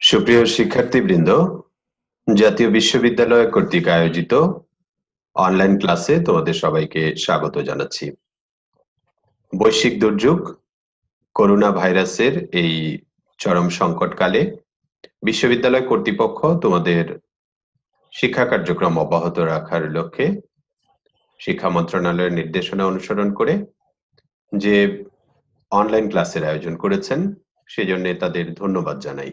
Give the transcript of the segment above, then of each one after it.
সুপ্রিয় শিক্ষার্থীবৃন্দ, জাতীয় বিশ্ববিদ্যালয় কর্তৃক আয়োজিত অনলাইন ক্লাসে তোমাদের সবাইকে স্বাগত জানাচ্ছি। বৈশ্বিক দুর্যোগ করোনা ভাইরাসের এই চরম সংকটকালে বিশ্ববিদ্যালয় কর্তৃপক্ষ তোমাদের শিক্ষা কার্যক্রম অব্যাহত রাখার লক্ষ্যে শিক্ষা মন্ত্রণালয়ের নির্দেশনা অনুসরণ করে যে অনলাইন ক্লাসের আয়োজন করেছেন সেজন্য তাদের ধন্যবাদ জানাই।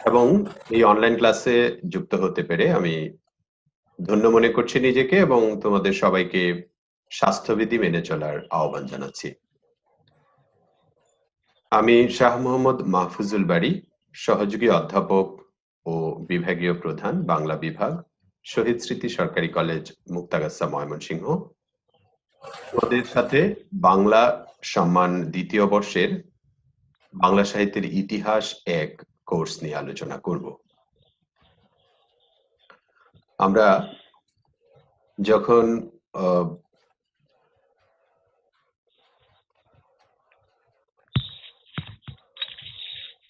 এবং এই অনলাইন ক্লাসে যুক্ত হতে পেরে আমি ধন্য মনে করছি নিজেকে এবং তোমাদের সবাইকে স্বাস্থ্যবিধি মেনে চলার আহ্বান জানাচ্ছি। আমি শাহ মোহাম্মদ মাহফুজুল বারী, সহযোগী অধ্যাপক ও বিভাগীয় প্রধান, বাংলা বিভাগ, শহীদ স্মৃতি সরকারি কলেজ, মুক্তাগাছা, ময়মনসিংহ। তোমাদের সাথে বাংলা সম্মান দ্বিতীয় বর্ষের বাংলা সাহিত্যের ইতিহাস 1 কোর্স নিয়ে আলোচনা করব। আমরা যখন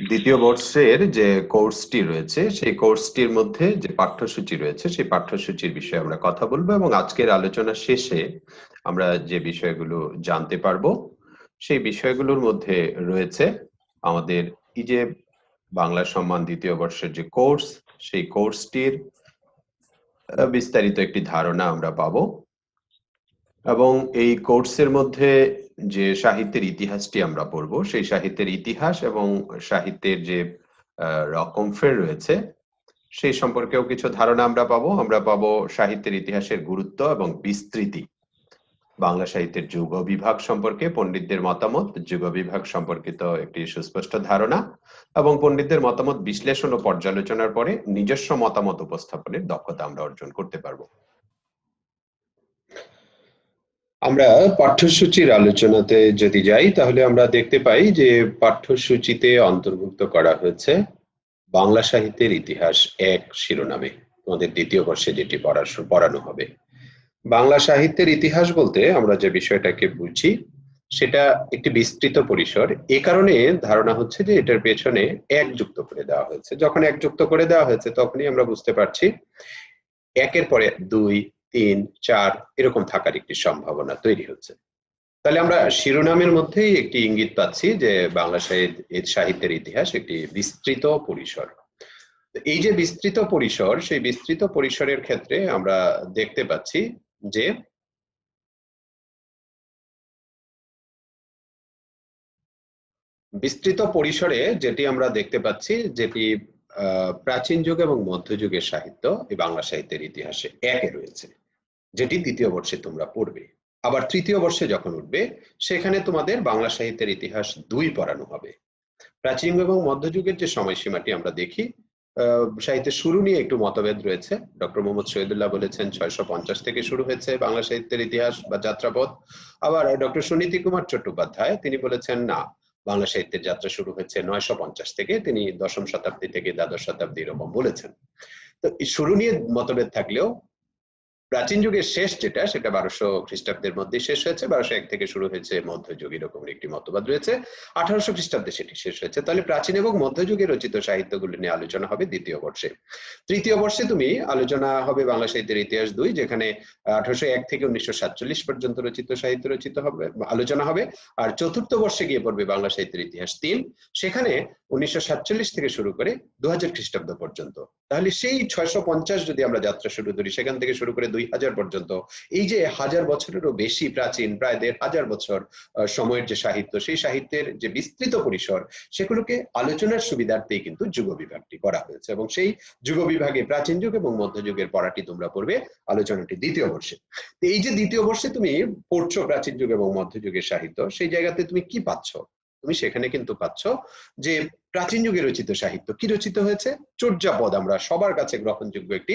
দ্বিতীয় বর্ষের যে কোর্সটি রয়েছে সেই কোর্সটির মধ্যে যে পাঠ্যসূচি রয়েছে সেই পাঠ্যসূচির বিষয়ে আমরা কথা বলবো এবং আজকের আলোচনা শেষে আমরা যে বিষয়গুলো জানতে পারবো সেই বিষয়গুলোর মধ্যে রয়েছে আমাদের এই যে বাংলা সম্মান দ্বিতীয় বর্ষের যে কোর্স, সেই কোর্সটির বিস্তারিত একটি ধারণা আমরা পাবো এবং এই কোর্সের মধ্যে যে সাহিত্যের ইতিহাসটি আমরা পড়বো সেই সাহিত্যের ইতিহাস এবং সাহিত্যের যে রকমফের রয়েছে সেই সম্পর্কেও কিছু ধারণা আমরা পাবো সাহিত্যের ইতিহাসের গুরুত্ব এবং বিস্তৃতি, বাংলা সাহিত্যের যুগ বিভাগ সম্পর্কে পণ্ডিতদের মতামত, যুগ বিভাগ সম্পর্কিত একটি সুস্পষ্ট ধারণা এবং পণ্ডিতদের মতামত বিশ্লেষণ ও পর্যালোচনার পরে নিজস্ব মতামত উপস্থাপনের দক্ষতা আমরা অর্জন করতে পারবো। আমরা পাঠ্যসূচির আলোচনাতে যদি যাই তাহলে আমরা দেখতে পাই যে পাঠ্যসূচিতে অন্তর্ভুক্ত করা হয়েছে বাংলা সাহিত্যের ইতিহাস 1 শিরোনামে আমাদের দ্বিতীয় বর্ষে যেটি পড়ানো হবে। বাংলা সাহিত্যের ইতিহাস বলতে আমরা যে বিষয়টাকে বুঝি সেটা একটি বিস্তৃত পরিসর। এ কারণে ধারণা হচ্ছে যে এটার পেছনে 1 যুক্ত করে দেওয়া হয়েছে। যখন 1 যুক্ত করে দেওয়া হয়েছে তখনই আমরা বুঝতে পারছি 1-এর পরে 2, 3, 4 এরকম থাকার একটি সম্ভাবনা তৈরি হচ্ছে। তাহলে আমরা শিরোনামের মধ্যেই একটি ইঙ্গিত পাচ্ছি যে বাংলা সাহিত্যের ইতিহাস একটি বিস্তৃত পরিসর। এই যে বিস্তৃত পরিসর, সেই বিস্তৃত পরিসরের ক্ষেত্রে আমরা দেখতে পাচ্ছি যে বিস্তৃত পরিসরে যেটি আমরা দেখতে পাচ্ছি যেটি প্রাচীন যুগ এবং মধ্যযুগের সাহিত্য এই বাংলা সাহিত্যের ইতিহাসে 1-এ রয়েছে, যেটি দ্বিতীয় বর্ষে তোমরা পড়বে। আবার তৃতীয় বর্ষে যখন উঠবে সেখানে তোমাদের বাংলা সাহিত্যের ইতিহাস 2 পড়ানো হবে। প্রাচীন এবং মধ্যযুগের যে সময়সীমাটি আমরা দেখি, সাহিত্যের শুরু নিয়ে একটু মতভেদ রয়েছে। ডক্টর মোহাম্মদ শহীদুল্লাহ বলেছেন 650 থেকে শুরু হয়েছে বাংলা সাহিত্যের ইতিহাস বা যাত্রাপথ। আবার ডক্টর সুনীতি কুমার চট্টোপাধ্যায় তিনি বলেছেন না, বাংলা সাহিত্যের যাত্রা শুরু হয়েছে 950 থেকে, তিনি 10ম শতাব্দী থেকে দ্বাদশ শতাব্দী এরকম বলেছেন। তো শুরু নিয়ে মতভেদ থাকলেও প্রাচীন যুগের শেষ যেটা সেটা 1200 খ্রিস্টাব্দের মধ্যে শেষ হয়েছে, 1201 থেকে শুরু হয়েছে মধ্যযুগ এরকম একটি মতবাদ রয়েছে, 1800 খ্রিস্টাব্দে সেটি শেষ হয়েছে। তাহলে প্রাচীন এবং মধ্যযুগে রচিত সাহিত্যগুলো নিয়ে আলোচনা হবে দ্বিতীয় বর্ষে। তৃতীয় বর্ষে তুমি আলোচনা হবে বাংলা সাহিত্যের ইতিহাস 2, যেখানে 1801 থেকে 1947 পর্যন্ত রচিত সাহিত্য আলোচনা হবে। আর চতুর্থ বর্ষে গিয়ে পড়বে বাংলা সাহিত্যের ইতিহাস 3, সেখানে 1947 থেকে শুরু করে 2000 খ্রিস্টাব্দ পর্যন্ত। তাহলে সেই 650 যদি আমরা যাত্রা শুরু করি সেখান থেকে শুরু করে 2000 পর্যন্ত, এই যে 1000 বছরেরও বেশি প্রাচীন, প্রায় 1500 বছর সময়ের যে সাহিত্য, সেই সাহিত্যের যে বিস্তৃত পরিসর সেগুলোকে আলোচনার সুবিধার্থেই কিন্তু যুগ বিভাগটি করা হয়েছে এবং সেই যুগ বিভাগে প্রাচীন যুগ এবং মধ্যযুগের পড়াটি তোমরা পড়বে আলোচনাটি দ্বিতীয় বর্ষে। তো এই যে দ্বিতীয় বর্ষে তুমি পড়ছো প্রাচীন যুগ এবং মধ্যযুগের সাহিত্য, সেই জায়গাতে তুমি কি পাচ্ছ? তুমি সেখানে কিন্তু পাচ্ছ যে প্রাচীন যুগে রচিত সাহিত্য কি রচিত হয়েছে। চর্যাপদ আমরা সবার কাছে গ্রহণযোগ্য একটি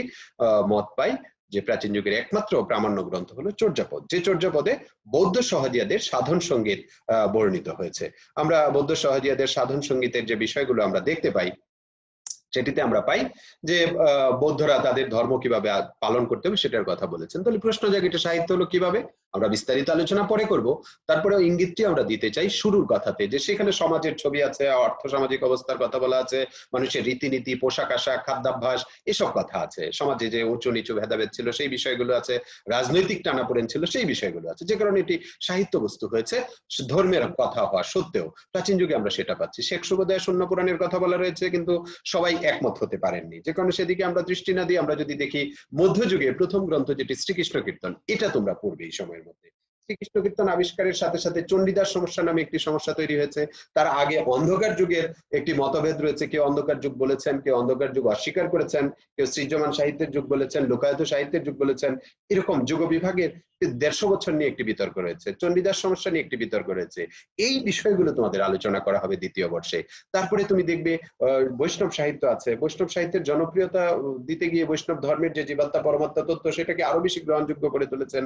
মত পাই যে প্রাচীন যুগের একমাত্র প্রামাণ্য গ্রন্থ হলো চর্যাপদ, যে চর্যাপদে বৌদ্ধ সহজিয়াদের সাধন সঙ্গীত বর্ণিত হয়েছে। আমরা বৌদ্ধ সহজিয়াদের সাধন সঙ্গীতের যে বিষয়গুলো আমরা দেখতে পাই সেটিতে আমরা পাই যে বৌদ্ধরা তাদের ধর্ম কিভাবে পালন করতে হবে সেটার কথা বলেছেন। তাহলে প্রশ্ন জাগে এটা সাহিত্য হলো কিভাবে? আমরা বিস্তারিত আলোচনা পরে করব। তারপরেও ইঙ্গিতটি আমরা দিতে চাই শুরুর কথাতে, যে সেখানে সমাজের ছবি আছে, অর্থ সামাজিক অবস্থার কথা বলা আছে, মানুষের রীতিনীতি, পোশাক আশাক, খাদ্যাভ্যাস, এসব কথা আছে। সমাজে যে উঁচু নিচু ভেদাভেদ ছিল সেই বিষয়গুলো আছে, রাজনৈতিক টানাপোড়েন ছিল সেই বিষয়গুলো আছে। যে কারণে এটি সাহিত্য বস্তু হয়েছে, ধর্মের কথা হওয়া সত্ত্বেও প্রাচীন যুগে আমরা সেটা পাচ্ছি। শেখ সুবোধের শূন্য পুরাণের কথা বলা রয়েছে, কিন্তু সবাই একমত হতে পারেননি। যে কারণে সেদিকে আমরা দৃষ্টি না দিয়ে আমরা যদি দেখি মধ্যযুগে প্রথম গ্রন্থ যেটি শ্রীকৃষ্ণ কীর্তন, এটা তোমরা পড়বে এই সময়ের মধ্যে। শ্রীকৃষ্ণ কীর্তন আবিষ্কারের সাথে সাথে চণ্ডীদাস সমস্যা নামে একটি সমস্যা তৈরি হয়েছে। তার আগে অন্ধকার যুগের একটি মতভেদ রয়েছে, কেউ অন্ধকার যুগ বলেছেন, কেউ অন্ধকার যুগ অস্বীকার করেছেন, কেউ সৃজ্যমান সাহিত্যের যুগ বলেছেন, লোকায়ত সাহিত্যের যুগ বলেছেন। এরকম যুগ বিভাগের 150 বছর নিয়ে একটি বিতর্ক রয়েছে, চণ্ডীদাস সমস্যা নিয়ে একটি বিতর্ক রয়েছে। এই বিষয়গুলো তোমাদের আলোচনা করা হবে দ্বিতীয় বর্ষে। তারপরে তুমি দেখবে বৈষ্ণব সাহিত্য আছে। বৈষ্ণব সাহিত্যের জনপ্রিয়তা দিতে গিয়ে বৈষ্ণব ধর্মের যে জীবাত্মা পরমাত্মা তত্ত্ব, সেটাকে আরো বেশি গ্রহণযোগ্য করে তুলেছেন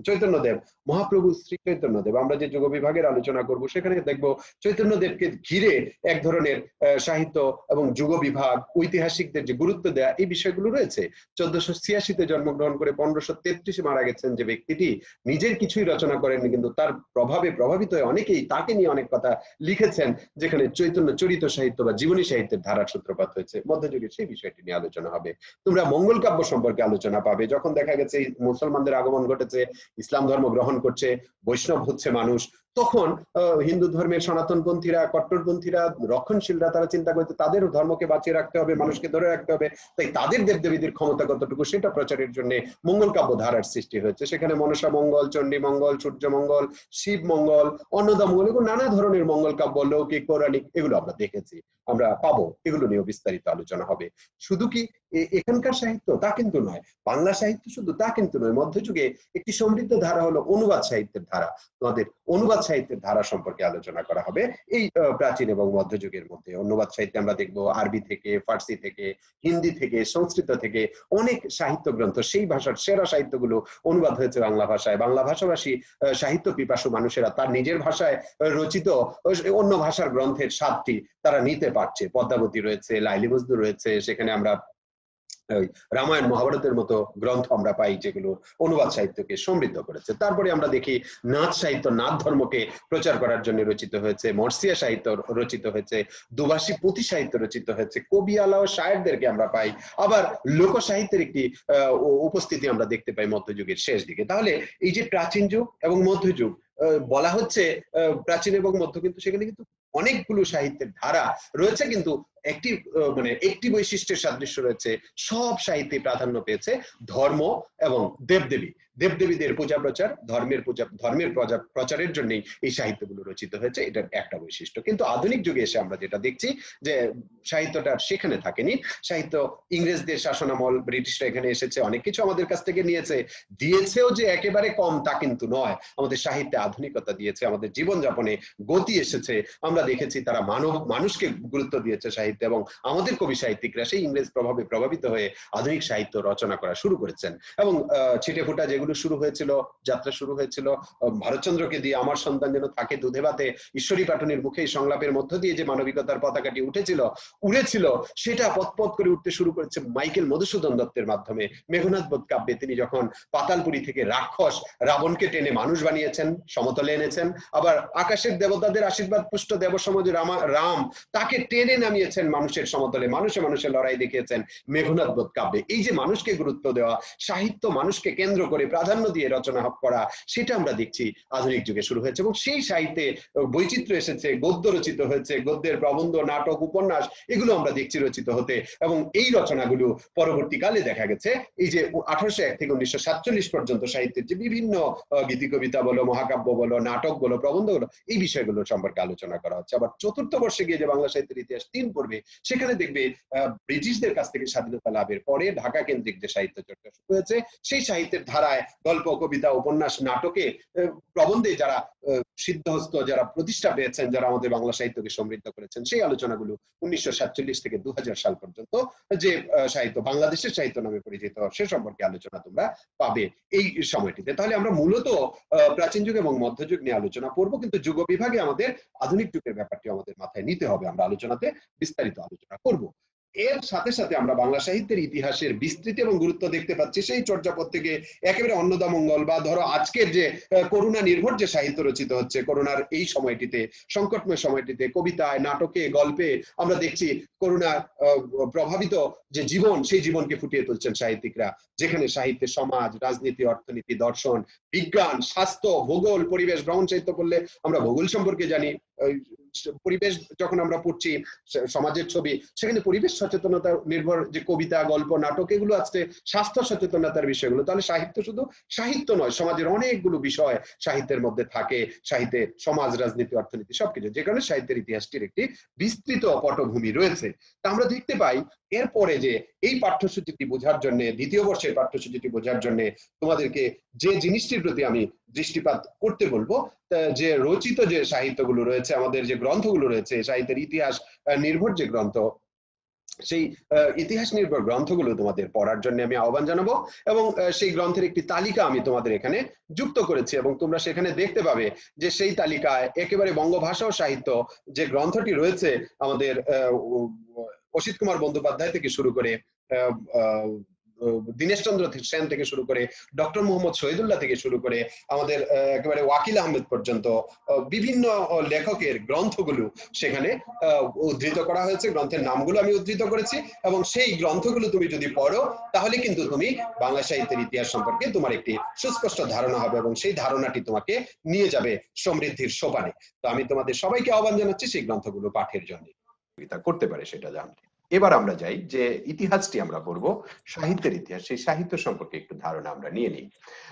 চৈতন্যদেব, মহাপ্রভু শ্রী চৈতন্যদেব। আমরা যে যুগ বিভাগের আলোচনা করব সেখানে দেখবো চৈতন্যদেবকে ঘিরে এক ধরনের সাহিত্য এবং যুগ বিভাগ, ঐতিহাসিকদের যে গুরুত্ব দেয়া, এই বিষয়গুলো রয়েছে। 1486-তে জন্মগ্রহণ করে 1533-এ মারা গেছেন যে ব্যক্তিটি, নিজের কিছুই রচনা করেননি, কিন্তু তার প্রভাবে প্রভাবিত হয়ে অনেকেই তাকে নিয়ে অনেক কথা লিখেছেন, যেখানে চৈতন্য চরিত সাহিত্য বা জীবনী সাহিত্যের ধারার সূত্রপাত হয়েছে। মধ্যযুগে সেই বিষয়টি নিয়ে আলোচনা হবে। তোমরা মঙ্গল কাব্য সম্পর্কে আলোচনা পাবে। যখন দেখা গেছে মুসলমানদের আগমন ঘটেছে, ইসলাম ধর্ম গ্রহণ করছে, বৈষ্ণব হচ্ছে মানুষ, তখন হিন্দু ধর্মের সনাতনপন্থীরা, কট্টরপন্থীরা, রক্ষণশীলরা তারা চিন্তা করতে তাদের ধর্মকে বাঁচিয়ে রাখতে হবে, মানুষকে ধরে রাখতে হবে। তাই তাদের দেবদেবীদের ক্ষমতা কতটুকু সেটা প্রচারের জন্য মঙ্গল কাব্য ধারার সৃষ্টি হয়েছে। সেখানে মনসা মঙ্গল, চণ্ডী মঙ্গল, সূর্য মঙ্গল, শিব মঙ্গল, অন্নদা মঙ্গল, এগুলো নানা ধরনের মঙ্গল কাব্য, লৌকিক, পৌরাণিক, এগুলো আমরা দেখেছি, আমরা পাবো। এগুলো নিয়েও বিস্তারিত আলোচনা হবে। শুধু কি এখানকার সাহিত্য তা কিন্তু নয়, বাংলা সাহিত্য শুধু তা কিন্তু নয়। মধ্যযুগে একটি সমৃদ্ধ ধারা হলো অনুবাদ সাহিত্যের ধারা। তোমাদের অনুবাদ সাহিত্যের ধারা সম্পর্কে আলোচনা করা হবে এই প্রাচীন এবং মধ্যযুগের মধ্যে। অনুবাদ সাহিত্যে আমরা দেখবো আরবি থেকে, ফার্সি থেকে, হিন্দি থেকে, সংস্কৃত থেকে অনেক সাহিত্য গ্রন্থ, সেই ভাষার সেরা সাহিত্যগুলো অনুবাদ হয়েছে বাংলা ভাষায়। বাংলা ভাষাভাষী সাহিত্য পিপাসু মানুষেরা তার নিজের ভাষায় রচিত অন্য ভাষার গ্রন্থের স্বাদটি তারা নিতে পারছে। পদ্মাবতী রয়েছে, লাইলি মজনু রয়েছে, সেখানে আমরা রামায়ণ মহাভারতের মতো গ্রন্থ আমরা পাই, যেগুলো অনুবাদ সাহিত্যকে সমৃদ্ধ করেছে। তারপরে আমরা দেখি নাথ সাহিত্য, নাথ ধর্মকে প্রচার করার জন্য রচিত হয়েছে, মর্সিয়া সাহিত্য রচিত হয়েছে, দুভাষী পুঁথি সাহিত্য রচিত হয়েছে, কবি আলা ও শায়েরদেরকে আমরা পাই। আবার লোক সাহিত্যের একটি উপস্থিতি আমরা দেখতে পাই মধ্যযুগের শেষ দিকে। তাহলে এই যে প্রাচীন যুগ এবং মধ্যযুগ বলা হচ্ছে প্রাচীন এবং মধ্য, কিন্তু সেখানে কিন্তু অনেকগুলো সাহিত্যের ধারা রয়েছে, কিন্তু একটি একটি বৈশিষ্ট্যের সাদৃশ্য রয়েছে, সব সাহিত্যে প্রাধান্য পেয়েছে ধর্ম এবং দেবদেবী, দেবদেবীদের পূজা প্রচার, ধর্মের প্রচারের জন্যই এই সাহিত্যগুলো রচিত হয়েছে। এটার একটা বৈশিষ্ট্য। কিন্তু আধুনিক যুগে এসে আমরা যেটা দেখছি যে সাহিত্যটা সেখানে থাকেনি। সাহিত্য ইংরেজদের শাসনামল, ব্রিটিশরা এখানে এসেছে, অনেক কিছু আমাদের কাছ থেকে নিয়েছে, দিয়েছেও যে একেবারে কম তা কিন্তু নয়। আমাদের সাহিত্যে আধুনিকতা দিয়েছে, আমাদের জীবনযাপনে গতি এসেছে। আমরা দেখেছি তারা মানুষকে গুরুত্ব দিয়েছে সাহিত্যে, এবং আমাদের কবি সাহিত্যিকরা সেই ইংরেজ প্রভাবে প্রভাবিত হয়ে আধুনিক সাহিত্য রচনা করা শুরু করেছেন। এবং ছিটে ফোটা যেগুলো শুরু হয়েছিল, যাত্রা শুরু হয়েছিল ভারতচন্দ্রকে দিয়ে, আমার সন্তান যেন থাকে দুধে ভাতে, ঈশ্বরী পাটনের মুখে এই সংলাপের মধ্য দিয়ে যে মানবিকতার পতাকাটি উড়েছিল, সেটা পথ করে উঠতে শুরু করেছে মাইকেল মধুসূদন দত্তের মাধ্যমে। মেঘনাদ বধ কাব্যে তিনি যখন পাতালপুরী থেকে রাক্ষস রাবণকে টেনে মানুষ বানিয়েছেন, সমতলে এনেছেন, আবার আকাশের দেবতাদের আশীর্বাদ পুষ্ট দেবসমাজ রাম, তাকে টেনে নামিয়েছেন মানুষের সমতলে, মানুষের লড়াই দেখিয়েছেন মেঘনাদ বধ কাব্যে। এই যে মানুষকে গুরুত্ব দেওয়া, সাহিত্য মানুষকে কেন্দ্র করে প্রাধান্য দিয়ে রচনা করা, সেটা আমরা দেখছি আধুনিক যুগে শুরু হয়েছে। এবং সেই সাহিত্যে বৈচিত্র্য এসেছে, গদ্য রচিত হয়েছে, গদ্যের প্রবন্ধ, নাটক, উপন্যাস, এগুলো আমরা দেখছি রচিত হতে। এবং এই রচনাগুলো পরবর্তীকালে দেখা গেছে এই যে 1801 থেকে 1947 পর্যন্ত সাহিত্যের যে বিভিন্ন গীতি কবিতা বলো, মহাকাব্য বলো, নাটক বলো, প্রবন্ধ বলো, এই বিষয়গুলো সম্পর্কে আলোচনা করা হচ্ছে। আবার চতুর্থ বর্ষে গিয়ে যে বাংলা সাহিত্যের ইতিহাস 3 পড়বে, সেখানে দেখবে ব্রিটিশদের কাছ থেকে স্বাধীনতা লাভের পরে ঢাকা কেন্দ্রিক যে সাহিত্য চর্চা শুরু হয়েছে, সেই সাহিত্যের ধারায় গল্প, কবিতা, উপন্যাস, নাটকে, প্রবন্ধে যারা সিদ্ধহস্ত, যারা প্রতিষ্ঠা পেয়েছেন, যারা আমাদের বাংলা সাহিত্যকে সমৃদ্ধ করেছেন, সেই আলোচনাগুলো 1947 থেকে 2000 সাল পর্যন্ত যে সাহিত্য বাংলাদেশের সাহিত্য নামে পরিচিত, সে সম্পর্কে আলোচনা তোমরা পাবে এই সময়টিতে। তাহলে আমরা মূলত প্রাচীন যুগ এবং মধ্যযুগ নিয়ে আলোচনা করব, কিন্তু যুগ বিভাগে আমাদের আধুনিক যুগের ব্যাপারটি আমাদের মাথায় নিতে হবে। আমরা আলোচনাতে বিস্তারিত আলোচনা করব। এর সাথে সাথে আমরা বাংলা সাহিত্যের ইতিহাসের বিস্তৃতি এবং গুরুত্ব দেখতে পাচ্ছি সেই চর্যাপদ থেকে একেবারে অন্নদামঙ্গল বা ধরো আজকের যে করুণা নির্ভর যে সাহিত্য রচিত হচ্ছে করোনার এই সময়টিতে, সংকটময় সময়টিতে, কবিতায়, নাটকে, গল্পে আমরা দেখছি করোনা প্রভাবিত যে জীবন, সেই জীবনকে ফুটিয়ে তুলছেন সাহিত্যিকরা, যেখানে সাহিত্যে সমাজ, রাজনীতি, অর্থনীতি, দর্শন, বিজ্ঞান, স্বাস্থ্য, ভূগোল, পরিবেশ, ভ্রমণ সাহিত্য পড়লে আমরা ভূগোল সম্পর্কে জানি, পরিবেশ যখন আমরা পড়ছি সমাজের ছবি, সেখানে পরিবেশ সচেতনতা নির্ভর যে কবিতা, গল্প, নাটক, এগুলো আসছে স্বাস্থ্য সচেতনতার বিষয়গুলো। তাহলে সাহিত্য শুধু সাহিত্য নয়, সমাজের অনেকগুলো বিষয় সাহিত্যের মধ্যে থাকে, সাহিত্যে সমাজ, রাজনীতি, অর্থনীতি সবকিছু, যে কারণে সাহিত্যের ইতিহাসটির একটি বিস্তৃত পটভূমি রয়েছে। তা আমরা দেখতে পাই এরপরে যে এই পাঠ্যসূচিটি বোঝার জন্য, দ্বিতীয় বর্ষের পাঠ্যসূচিটি বোঝার জন্য তোমাদেরকে যে জিনিসটির প্রতি আমি দৃষ্টিপাত করতে বলবো, যে রচিত যে সাহিত্যগুলো রয়েছে, আমাদের যে গ্রন্থগুলো রয়েছে, সাহিত্যের ইতিহাস নির্ভর যে গ্রন্থ, সেই ইতিহাস নির্ভর গ্রন্থগুলো তোমাদের পড়ার জন্য আমি আহ্বান জানাবো, এবং সেই গ্রন্থের একটি তালিকা আমি তোমাদের এখানে যুক্ত করেছি, এবং তোমরা সেখানে দেখতে পাবে যে সেই তালিকায় একেবারে বঙ্গভাষা ও সাহিত্য যে গ্রন্থটি রয়েছে আমাদের অসিত কুমার বন্দ্যোপাধ্যায় থেকে শুরু করে, দীনেশচন্দ্র সেন থেকে শুরু করে, ডক্টর মোহাম্মদ শহীদুল্লাহ থেকে শুরু করে আমাদের একেবারে ওয়াকিল আহমেদ পর্যন্ত বিভিন্ন লেখকের গ্রন্থগুলো সেখানে উদ্ধৃত করা হয়েছে। গ্রন্থের নামগুলো আমি উদ্ধৃত করেছি, এবং সেই গ্রন্থগুলো তুমি যদি পড়ো তাহলে কিন্তু তুমি বাংলা সাহিত্যের ইতিহাস সম্পর্কে তোমার একটি সুস্পষ্ট ধারণা হবে, এবং সেই ধারণাটি তোমাকে নিয়ে যাবে সমৃদ্ধির সোপানে। তো আমি তোমাদের সবাইকে আহ্বান জানাচ্ছি সেই গ্রন্থগুলো পাঠের জন্য করতে পারে সেটা জানতে। এবার আমরা যাই যে ইতিহাসটি আমরা পড়বো, সাহিত্যের ইতিহাস, সেই সাহিত্য সম্পর্কে একটু ধারণা আমরা নিয়ে নিই।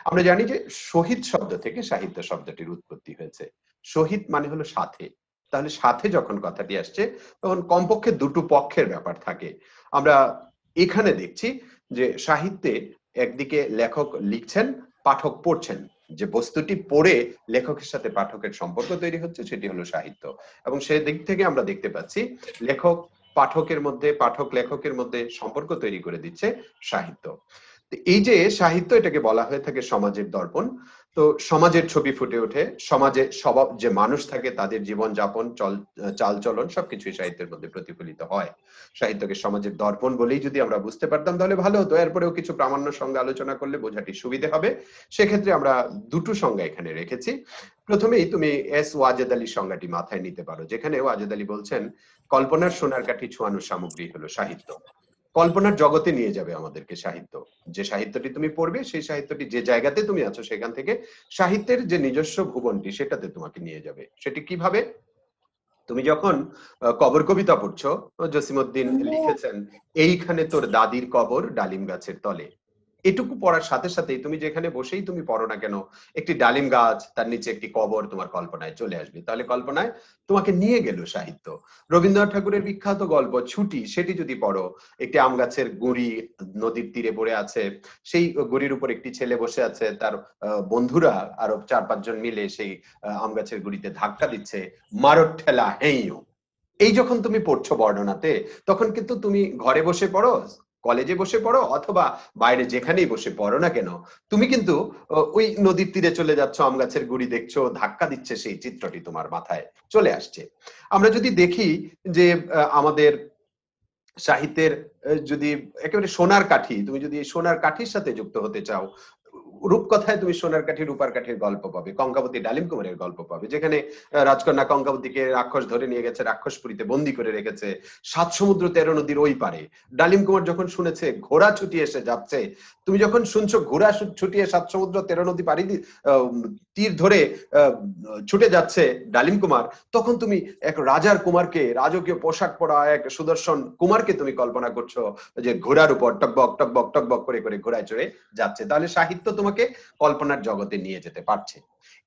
আমরা জানি যে শহীদ শব্দ থেকে সাহিত্য শব্দটির উৎপত্তি হয়েছে। শহীদ মানে হলো সাথে, তাহলে সাথে যখন কথাটি আসছে তখন কমপক্ষে দুটো পক্ষের ব্যাপার থাকে। আমরা এখানে দেখছি যে সাহিত্যে একদিকে লেখক লিখছেন, পাঠক পড়ছেন, যে বস্তুটি পড়ে লেখকের সাথে পাঠকের সম্পর্ক তৈরি হচ্ছে, সেটি হলো সাহিত্য। এবং সেই দিক থেকে আমরা দেখতে পাচ্ছি লেখক পাঠকের মধ্যে, পাঠক লেখকের মধ্যে সম্পর্ক তৈরি করে দিচ্ছে সাহিত্য। এই যে সাহিত্য, এটাকে বলা হয়ে থাকে সমাজের দর্পণ। তো সমাজের ছবি ফুটে ওঠে, সমাজে স্বভাব যে মানুষ থাকে তাদের জীবন যাপন, চাল চলন সবকিছুই সাহিত্যের মধ্যে প্রতিফলিত হয়। সাহিত্যকে সমাজের দর্পণ বলেই যদি আমরা বুঝতে পারতাম তাহলে ভালো হতো। এরপরেও কিছু প্রামাণ্য সংজ্ঞা আলোচনা করলে বোঝাটি সুবিধে হবে। সেক্ষেত্রে আমরা দুটো সংজ্ঞা এখানে রেখেছি। প্রথমেই তুমি এস ওয়াজেদ আলীর সংজ্ঞাটি মাথায় নিতে পারো, যেখানে ওয়াজেদ আলী বলছেন কল্পনার সোনার কাঠি ছোঁয়ানো সামগ্রী হলো সাহিত্য। কল্পনার জগতে নিয়ে যাবে আমাদেরকে সাহিত্য। যে সাহিত্যটি তুমি পড়বে, সেই সাহিত্যটি যে জায়গাতে তুমি আছো সেখান থেকে সাহিত্যের যে নিজস্ব ভুবনটি সেটাতে তোমাকে নিয়ে যাবে। সেটি কিভাবে? তুমি যখন কবর কবিতা পড়ছো, জসিমউদ্দিন লিখেছেন এইখানে তোর দাদির কবর ডালিম গাছের তলে, এটুকু পড়ার সাথে সাথেই তুমি যেখানে বসেই তুমি পড়ো না কেন, একটি ডালিম গাছ, তার নিচে একটি কবর তোমার কল্পনায় চলে আসবে। তাহলে কল্পনায় তোমাকে নিয়ে গেল সাহিত্য। রবীন্দ্রনাথ ঠাকুরের বিখ্যাত গল্প ছুটি, সেটি যদি পড়ো, একটি আম গাছের গুঁড়ি নদীর তীরে পড়ে আছে, সেই গুঁড়ির উপর একটি ছেলে বসে আছে, তার বন্ধুরা আরো 4-5 জন মিলে সেই আম গাছের গুঁড়িতে ধাক্কা দিচ্ছে, মারট ঠেলা হেইও। এই যখন তুমি পড়ছো বর্ণনাতে, তখন কিন্তু তুমি ঘরে বসে পড়ো, কলেজে বসে পড়ো, অথবা বাইরে যেখানেই বসে পড়ো না কেন, তুমি কিন্তু ওই নদীর তীরে চলে যাচ্ছ, আম গাছের গুঁড়ি দেখছো, ধাক্কা দিচ্ছে, সেই চিত্রটি তোমার মাথায় চলে আসছে। আমরা যদি দেখি যে আমাদের সাহিত্যের যদি একেবারে সোনার কাঠি, তুমি যদি সোনার কাঠির সাথে যুক্ত হতে চাও, রূপকথায় তুমি সোনার কাঠি রূপার কাঠির গল্প পাবে, কঙ্কাবতী ডালিম কুমারের গল্প পাবে, যেখানে রাজকন্যা কঙ্কাবতীকে রাক্ষস ধরে নিয়ে গেছে, রাক্ষসপুরীতে বন্দি করে রেখেছে 7 সমুদ্র 13 নদীর ওই পারে। ডালিম কুমার যখন শুনেছে ঘোড়া ছুটিয়ে এসে যাচ্ছে, তুমি যখন শুনছো ঘোড়া ছুটিয়ে 7 সমুদ্র 13 নদী পাড়ি তীর ধরে ছুটে যাচ্ছে ডালিম কুমার, তখন তুমি এক রাজার কুমারকে, রাজকীয় পোশাক পরা এক সুদর্শন কুমারকে তুমি কল্পনা করছো যে ঘোড়ার উপর টকবক টকবক টকবক করে করে ঘোড়ায় চড়ে যাচ্ছে। তাহলে সাহিত্য তোমাকে কল্পনার জগতে নিয়ে যেতে পারছে।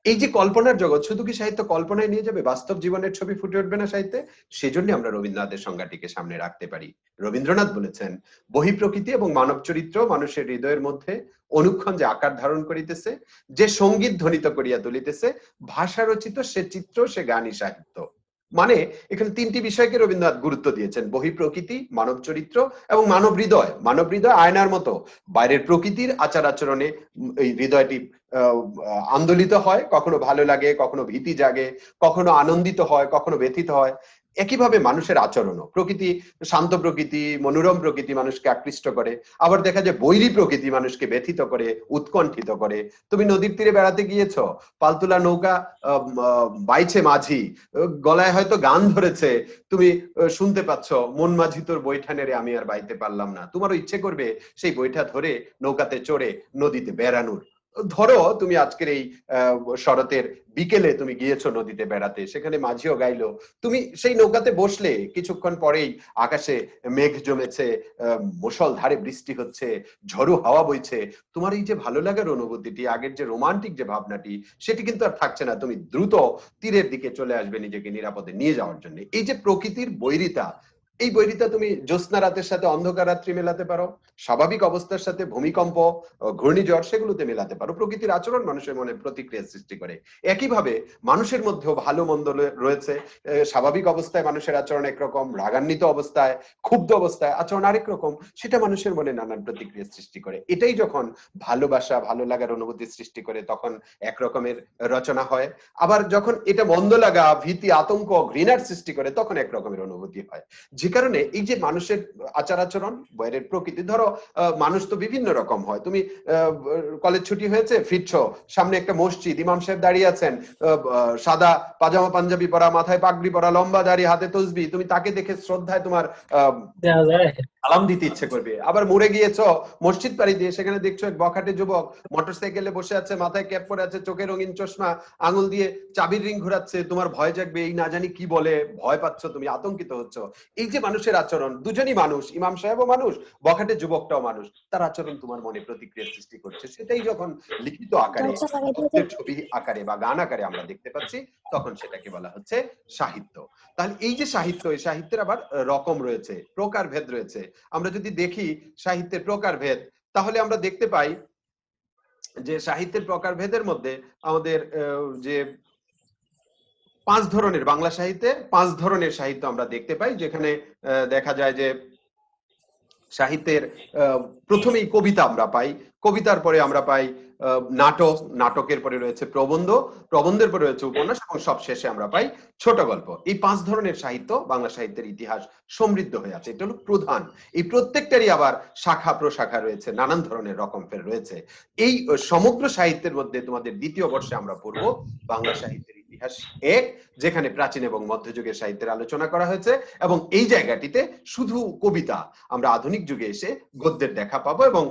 এই যে কল্পনার জগৎ, শুধু কি সাহিত্য কল্পনায় নিয়ে যাবে, বাস্তব জীবনের ছবি ফুটে উঠবে না সাহিত্যে? সেজন্য আমরা রবীন্দ্রনাথের সংজ্ঞাটিকে সামনে রাখতে পারি। রবীন্দ্রনাথ বলেছেন বহিঃপ্রকৃতি এবং মানব চরিত্র মানুষের হৃদয়ের মধ্যে অনুক্ষণ যে আকার ধারণ করিতেছে, যে সঙ্গীত ধ্বনিত করিয়া তুলিতেছে, ভাষা রচিত সে চিত্র সে গানই সাহিত্য। মানে এখানে 3টি বিষয়কে রবীন্দ্রনাথ গুরুত্ব দিয়েছেন, বহিঃপ্রকৃতি, মানব চরিত্র এবং মানব হৃদয়। মানব হৃদয় আয়নার মতো, বাইরের প্রকৃতির আচার আচরণে এই হৃদয়টি আন্দোলিত হয়, কখনো ভালো লাগে, কখনো ভীতি জাগে, কখনো আনন্দিত হয়, কখনো ব্যথিত হয়। একইভাবে মানুষের আচরণও, প্রকৃতি, শান্ত প্রকৃতি, মনোরম প্রকৃতি মানুষকে আকৃষ্ট করে, আবার দেখা যায় বৈরী প্রকৃতি মানুষকে ব্যথিত করে, উৎকণ্ঠিত করে। তুমি নদীর তীরে বেড়াতে গিয়েছো, পালতোলা নৌকা বাইছে মাঝি, গলায় হয়তো গান ধরেছে, তুমি শুনতে পাচ্ছ মন মাঝি তোর বৈঠা নেড়ে আমি আর বাইতে পারলাম না, তোমারও ইচ্ছে করবে সেই বৈঠা ধরে নৌকাতে চড়ে নদীতে বেড়ানোর। ধরো তুমি আজকের এই শরতের বিকেলে তুমি গিয়েছো নদীতে বেড়াতে, সেখানে মাঝিও গাইলো, তুমি সেই নৌকাতে বসলে, কিছুক্ষণ পরেই আকাশে মেঘ জমেছে, মুষলধারে বৃষ্টি হচ্ছে, ঝড়ো হাওয়া বইছে, তোমার এই যে ভালো লাগার অনুভূতিটি, আগের যে রোমান্টিক যে ভাবনাটি, সেটি কিন্তু আর থাকছে না। তুমি দ্রুত তীরের দিকে চলে আসবে নিজেকে নিরাপদে নিয়ে যাওয়ার জন্য। এই যে প্রকৃতির বৈরিতা, এই বৈরিতা তুমি জ্যোৎস্না রাতের সাথে অন্ধকার রাত্রি মেলাতে পারো, স্বাভাবিক অবস্থার সাথে ভূমিকম্প, ঘূর্ণিঝড়, সেগুলোতে মেলাতে পারো। প্রকৃতির আচরণ মানুষের মনে প্রতিক্রিয়া সৃষ্টি করে। একইভাবে মানুষের মধ্যেও ভালো মন্দ রয়েছে। স্বাভাবিক অবস্থায় মানুষের আচরণ একরকম, রাগান্বিত অবস্থায়, ক্ষুব্ধ অবস্থায় আচরণ আরেক রকম, সেটা মানুষের মনে নানান প্রতিক্রিয়া সৃষ্টি করে। এটাই যখন ভালোবাসা, ভালো লাগার অনুভূতি সৃষ্টি করে, তখন একরকমের রচনা হয়। আবার যখন এটা মন্দ লাগা, ভীতি, আতঙ্ক, ঘৃণার সৃষ্টি করে, তখন একরকমের অনুভূতি হয়। যে কারণে এই যে মানুষের আচার আচরণ, বাইরের প্রকৃতি, ধরো মানুষ তো বিভিন্ন রকম হয়। তুমি কলেজ ছুটি হয়েছে, ফিরছো, সামনে একটা মসজিদ, ইমাম সাহেব দাঁড়িয়ে আছেন, সাদা পাজামা পাঞ্জাবি পরা, মাথায় পাগড়ি পরা, লম্বা দাড়ি, হাতে তসবি, তুমি তাকে দেখে শ্রদ্ধায় তোমার সালাম দিতে ইচ্ছে করবে। আবার মুড়ে গিয়েছো মসজিদ পাড়ি দিয়ে, সেখানে দেখছো এক বখাটে যুবক মোটরসাইকেলে বসে আছে, মাথায় ক্যাপ পরে আছে, চোখে রঙিন চশমা, আঙুল দিয়ে চাবির রিং ঘোরাচ্ছে, তোমার ভয় জাগবে, এই না জানি কি বলে, ভয় পাচ্ছ, তুমি আতঙ্কিত হচ্ছ। এই যে মানুষের আচরণ, দুজনই মানুষ, ইমাম সাহেবও মানুষ, বখাটে যুবকটাও মানুষ, তার আচরণ তোমার মনে প্রতিক্রিয়া সৃষ্টি করছে। সেটাই যখন লিখিত আকারে, ছবি আকারে বা গান আকারে আমরা দেখতে পাচ্ছি, তখন সেটাকে বলা হচ্ছে সাহিত্য। তাহলে এই যে সাহিত্য, এই সাহিত্যের আবার রকম রয়েছে, প্রকারভেদ রয়েছে। আমরা যদি দেখি সাহিত্যের প্রকারভেদ, তাহলে আমরা দেখতে পাই যে সাহিত্যের প্রকারভেদের মধ্যে আমাদের যে 5 ধরনের, বাংলা সাহিত্যে 5 ধরনের সাহিত্য আমরা দেখতে পাই, যেখানে দেখা যায় যে সাহিত্যের প্রথমেই কবিতা আমরা পাই, কবিতার পরে আমরা পাই নাটক, নাটকের পরে রয়েছে প্রবন্ধ, প্রবন্ধের পরে রয়েছে উপন্যাস, এবং সব শেষে আমরা পাই ছোট গল্প। এই 5 ধরনের সাহিত্য বাংলা সাহিত্যের ইতিহাস সমৃদ্ধ হয়ে আছে, এটা হলো প্রধান। এই প্রত্যেকটারই আবার শাখা প্রশাখা রয়েছে, নানান ধরনের রকম ফের রয়েছে। এই সমগ্র সাহিত্যের মধ্যে তোমাদের দ্বিতীয় বর্ষে আমরা পড়ব বাংলা সাহিত্যের ইতিহাস 1, যেখানে প্রাচীন এবং মধ্যযুগের সাহিত্যের আলোচনা করা হয়েছে। এবং এই জায়গাটিতে শুধু কবিতা, আমরা আধুনিক যুগে এসে গদ্যের দেখা পাবো, এবং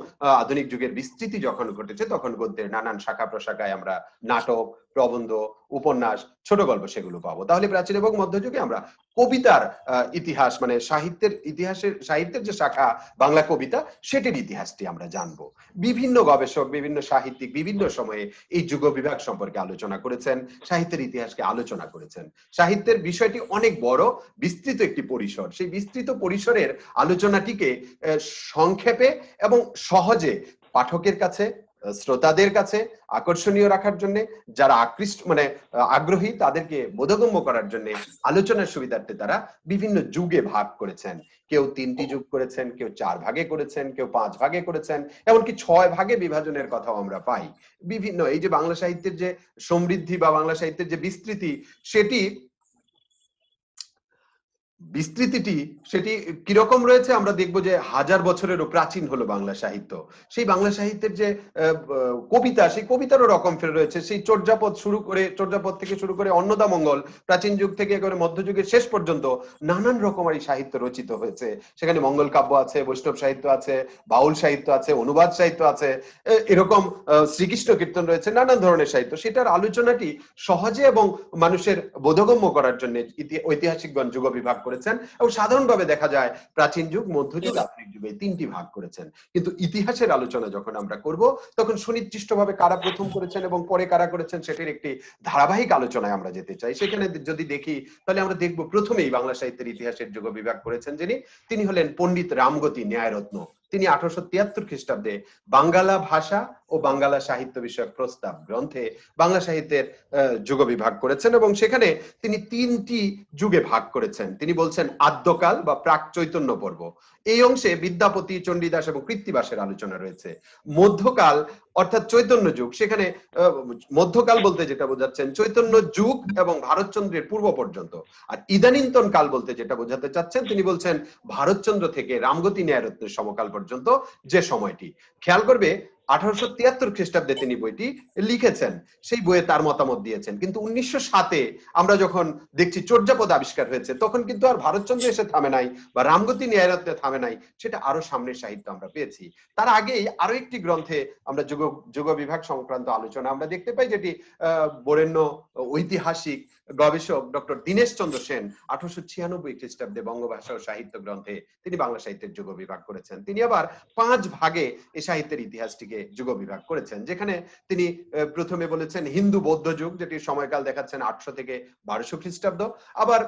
আধুনিক যুগের বিস্তৃতি যখন ঘটেছে, তখন গদ্যের নানান শাখা প্রশাখায় আমরা নাটক, প্রবন্ধ, উপন্যাস, ছোট গল্প, সেগুলো পাবো। তাহলে প্রাচীন এবং মধ্যযুগে আমরা কবিতার ইতিহাস, মানে সাহিত্যের ইতিহাসের, সাহিত্যের যে শাখা বাংলা কবিতা, সেটির ইতিহাসটি আমরা জানবো। বিভিন্ন গবেষক, বিভিন্ন সাহিত্যিক বিভিন্ন সময়ে এই যুগ বিভাগ সম্পর্কে আলোচনা করেছেন, সাহিত্যের ইতিহাসকে আলোচনা করেছেন। সাহিত্যের বিষয়টি অনেক বড়, বিস্তৃত একটি পরিসর। সেই বিস্তৃত পরিসরের আলোচনাটিকে সংক্ষেপে এবং সহজে পাঠকের কাছে, শ্রোতাদের কাছে আকর্ষণীয় রাখার জন্য, যারা আকৃষ্ট মানে আগ্রহী, তাদেরকে বোধগম্য করার জন্য আলোচনার সুবিধার্থে তারা বিভিন্ন যুগে ভাগ করেছেন। কেউ 3টি যুগ করেছেন, কেউ 4 ভাগে করেছেন, কেউ 5 ভাগে করেছেন, এমনকি 6 ভাগে বিভাজনের কথাও আমরা পাই। বিভিন্ন এই যে বাংলা সাহিত্যের যে সমৃদ্ধি বা বাংলা সাহিত্যের যে বিস্তৃতি, সেটি কিরকম রয়েছে আমরা দেখবো যে 1000 বছরেরও প্রাচীন হলো বাংলা সাহিত্য। সেই বাংলা সাহিত্যের যে কবিতা, সেই কবিতারও রকম ফের রয়েছে। সেই চর্যাপদ থেকে শুরু করে অন্নদামঙ্গল, প্রাচীন যুগ থেকে একেবারে মধ্যযুগের শেষ পর্যন্ত নানান রকমারি সাহিত্য রচিত হয়েছে। সেখানে মঙ্গল কাব্য আছে, বৈষ্ণব সাহিত্য আছে, বাউল সাহিত্য আছে, অনুবাদ সাহিত্য আছে, এরকম শ্রীকৃষ্ণ কীর্তন রয়েছে, নানান ধরনের সাহিত্য। সেটার আলোচনাটি সহজে এবং মানুষের বোধগম্য করার জন্য ঐতিহাসিকগণ যুগ বিভাগ করেছেন। এবং সাধারণভাবে দেখা যায় প্রাচীন যুগ, মধ্যযুগ, আধুনিক যুগে 3টি ভাগ করেছেন। কিন্তু ইতিহাসের আলোচনা যখন আমরা করব, তখন সুনির্দিষ্টভাবে কারা প্রথম করেছেন এবং পরে কারা করেছেন, সেটির একটি ধারাবাহিক আলোচনায় আমরা যেতে চাই। সেখানে যদি দেখি, তাহলে আমরা দেখব প্রথমেই বাংলা সাহিত্যের ইতিহাসের যুগ বিভাগ করেছেন তিনি হলেন পণ্ডিত রামগতি ন্যায়রত্ন। তিনি 1873 খ্রিস্টাব্দে বাঙ্গালা ভাষা ও বাংলা সাহিত্য বিষয়ক প্রস্তাব গ্রন্থে বাংলা সাহিত্যের যুগ বিভাগ করেছেন এবং সেখানে তিনি 3টি যুগে ভাগ করেছেন। তিনি বলছেন আদ্যকাল বা প্রাক চৈতন্য পর্ব, এই অংশে বিদ্যাপতি, চণ্ডীদাস এবং কৃত্তিবাসের আলোচনা রয়েছে। মধ্যকাল অর্থাৎ চৈতন্য যুগ, সেখানে মধ্যকাল বলতে যেটা বোঝাচ্ছেন চৈতন্য যুগ এবং ভারতচন্দ্রের পূর্ব পর্যন্ত। আর ইদানীন্তন কাল বলতে যেটা বোঝাতে চাচ্ছেন তিনি বলছেন ভারতচন্দ্র থেকে রামগতি ন্যায়রত্নের সমকাল পর্যন্ত যে সময়টি। খেয়াল করবে 1873 খ্রিস্টাব্দে তিনি বইটি লিখেছেন, সেই বইয়ে তার মতামত দিয়েছেন। কিন্তু 1907-এ আমরা যখন দেখছি চর্যাপদ আবিষ্কার হয়েছে তখন কিন্তু আর ভারতচন্দ্র এসে থামে নাই বা রামগতি ন্যায়রত্নে থামে নাই, সেটা আরো সামনের সাহিত্য আমরা পেয়েছি। তার আগেই আরো একটি গ্রন্থে আমরা যুগ বিভাগ সংক্রান্ত আলোচনা আমরা দেখতে পাই, যেটি বরেণ্য ঐতিহাসিক গবেষক ডক্টর দীনেশ চন্দ্র সেন 1896 খ্রিস্টাব্দে বঙ্গভাষা ও সাহিত্য গ্রন্থে তিনি বাংলা সাহিত্যের যুগ বিভাগ করেছেন। তিনি আবার 5 ভাগে এই সাহিত্যের ইতিহাসটিকে যুগ বিভাগ করেছেন, যেখানে তিনি প্রথমে বলেছেন হিন্দু বৌদ্ধ যুগ, যেটি সময়কাল দেখাচ্ছেন 800 থেকে 1200 খ্রিস্টাব্দ। আবার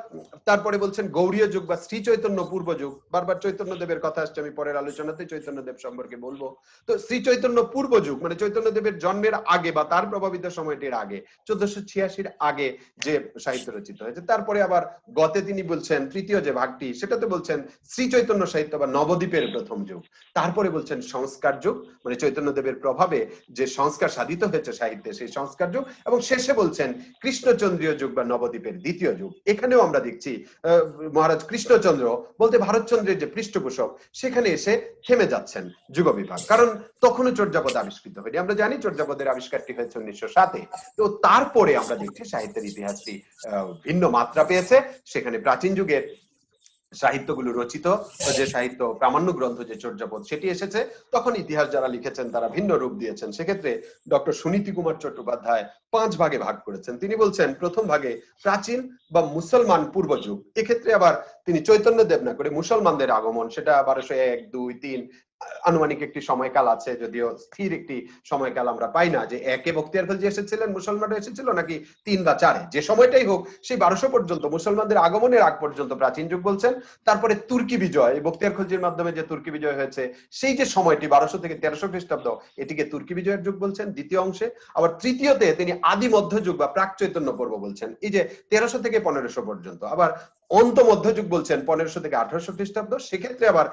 তারপরে বলছেন গৌড়ীয় যুগ বা শ্রী চৈতন্য পূর্ব যুগ, বারবার চৈতন্য দেবের কথা আসছে, আমি পরের আলোচনাতে চৈতন্য দেব সম্পর্কে বলবো। তো শ্রী চৈতন্য পূর্ব যুগ মানে চৈতন্য দেবের জন্মের আগে বা তার প্রভাবিত সময়টির আগে, 1486-র আগে যে সাহিত্য রচিত হয়েছে। তারপরে আবার গতে তিনি বলছেন তৃতীয় যে ভাগটি সেটাতে বলছেন শ্রী চৈতন্য সাহিত্য বা নবদ্বীপের প্রথম যুগ। তারপরে বলছেন সংস্কার যুগ মানে চৈতন্য দেবের প্রভাবে যে সংস্কার সাধিত হয়েছে সাহিত্যে সেই সংস্কার যুগ, এবং শেষে বলছেন কৃষ্ণচন্দ্রীয় যুগ বা নবদ্বীপের দ্বিতীয় যুগ। এখানেও আমরা দেখছি মহারাজ কৃষ্ণচন্দ্র বলতে ভারতচন্দ্রের যে পৃষ্ঠপোষক সেখানে এসে থেমে যাচ্ছেন যুগ বিভাগ, কারণ তখনও চর্যাপদ আবিষ্কৃত হয়নি। আমরা জানি চর্যাপদের আবিষ্কারটি হয়েছে 1907-এ। তো তারপরে আমরা দেখছি সাহিত্যের ইতিহাসটি ভিন্ন মাত্রা পেয়েছে। সেখানে প্রাচীন যুগের সাহিত্যগুলো রচিত, যে সাহিত্য প্রামাণ্য গ্রন্থ যে চর্যাপদ সেটি এসেছে, তখন ইতিহাস যারা লিখেছেন তারা ভিন্ন রূপ দিয়েছেন। সেক্ষেত্রে ডক্টর সুনীতি কুমার চট্টোপাধ্যায় 5 ভাগে ভাগ করেছেন। তিনি বলছেন প্রথম ভাগে প্রাচীন বা মুসলমান পূর্ব যুগ, এক্ষেত্রে আবার তিনি চৈতন্য দেব না করে মুসলমানদের আগমন, সেটা 1201, 2, 3 আনুমানিক একটি সময়কাল আছে, যদিও স্থির একটি সময়কাল আমরা পাই না যে 1-এ বখতিয়ার খলজি এসেছিলেন মুসলমানরা এসেছিল নাকি 3 বা 4-এ, যে সময়টাই হোক সেই 1200 পর্যন্ত মুসলমানদের আগমনের আগ পর্যন্ত প্রাচীন যুগ বলছেন। তারপরে তুর্কি বিজয়, বখতিয়ার খলজির মাধ্যমে যে তুর্কি বিজয় হয়েছে সেই যে সময়টি 1200 থেকে 1300 খ্রিস্টাব্দ, এটিকে তুর্কি বিজয়ের যুগ বলছেন দ্বিতীয় অংশে। আবার তৃতীয়তে তিনি আদি মধ্যযুগ বা প্রাক চৈতন্য পর্ব বলছেন, এই যে 1300 থেকে 1500 পর্যন্ত। আবার অন্ত মধ্যযুগ বলছেন 1500 থেকে 1800 খ্রিস্টাব্দ। সেক্ষেত্রে আবার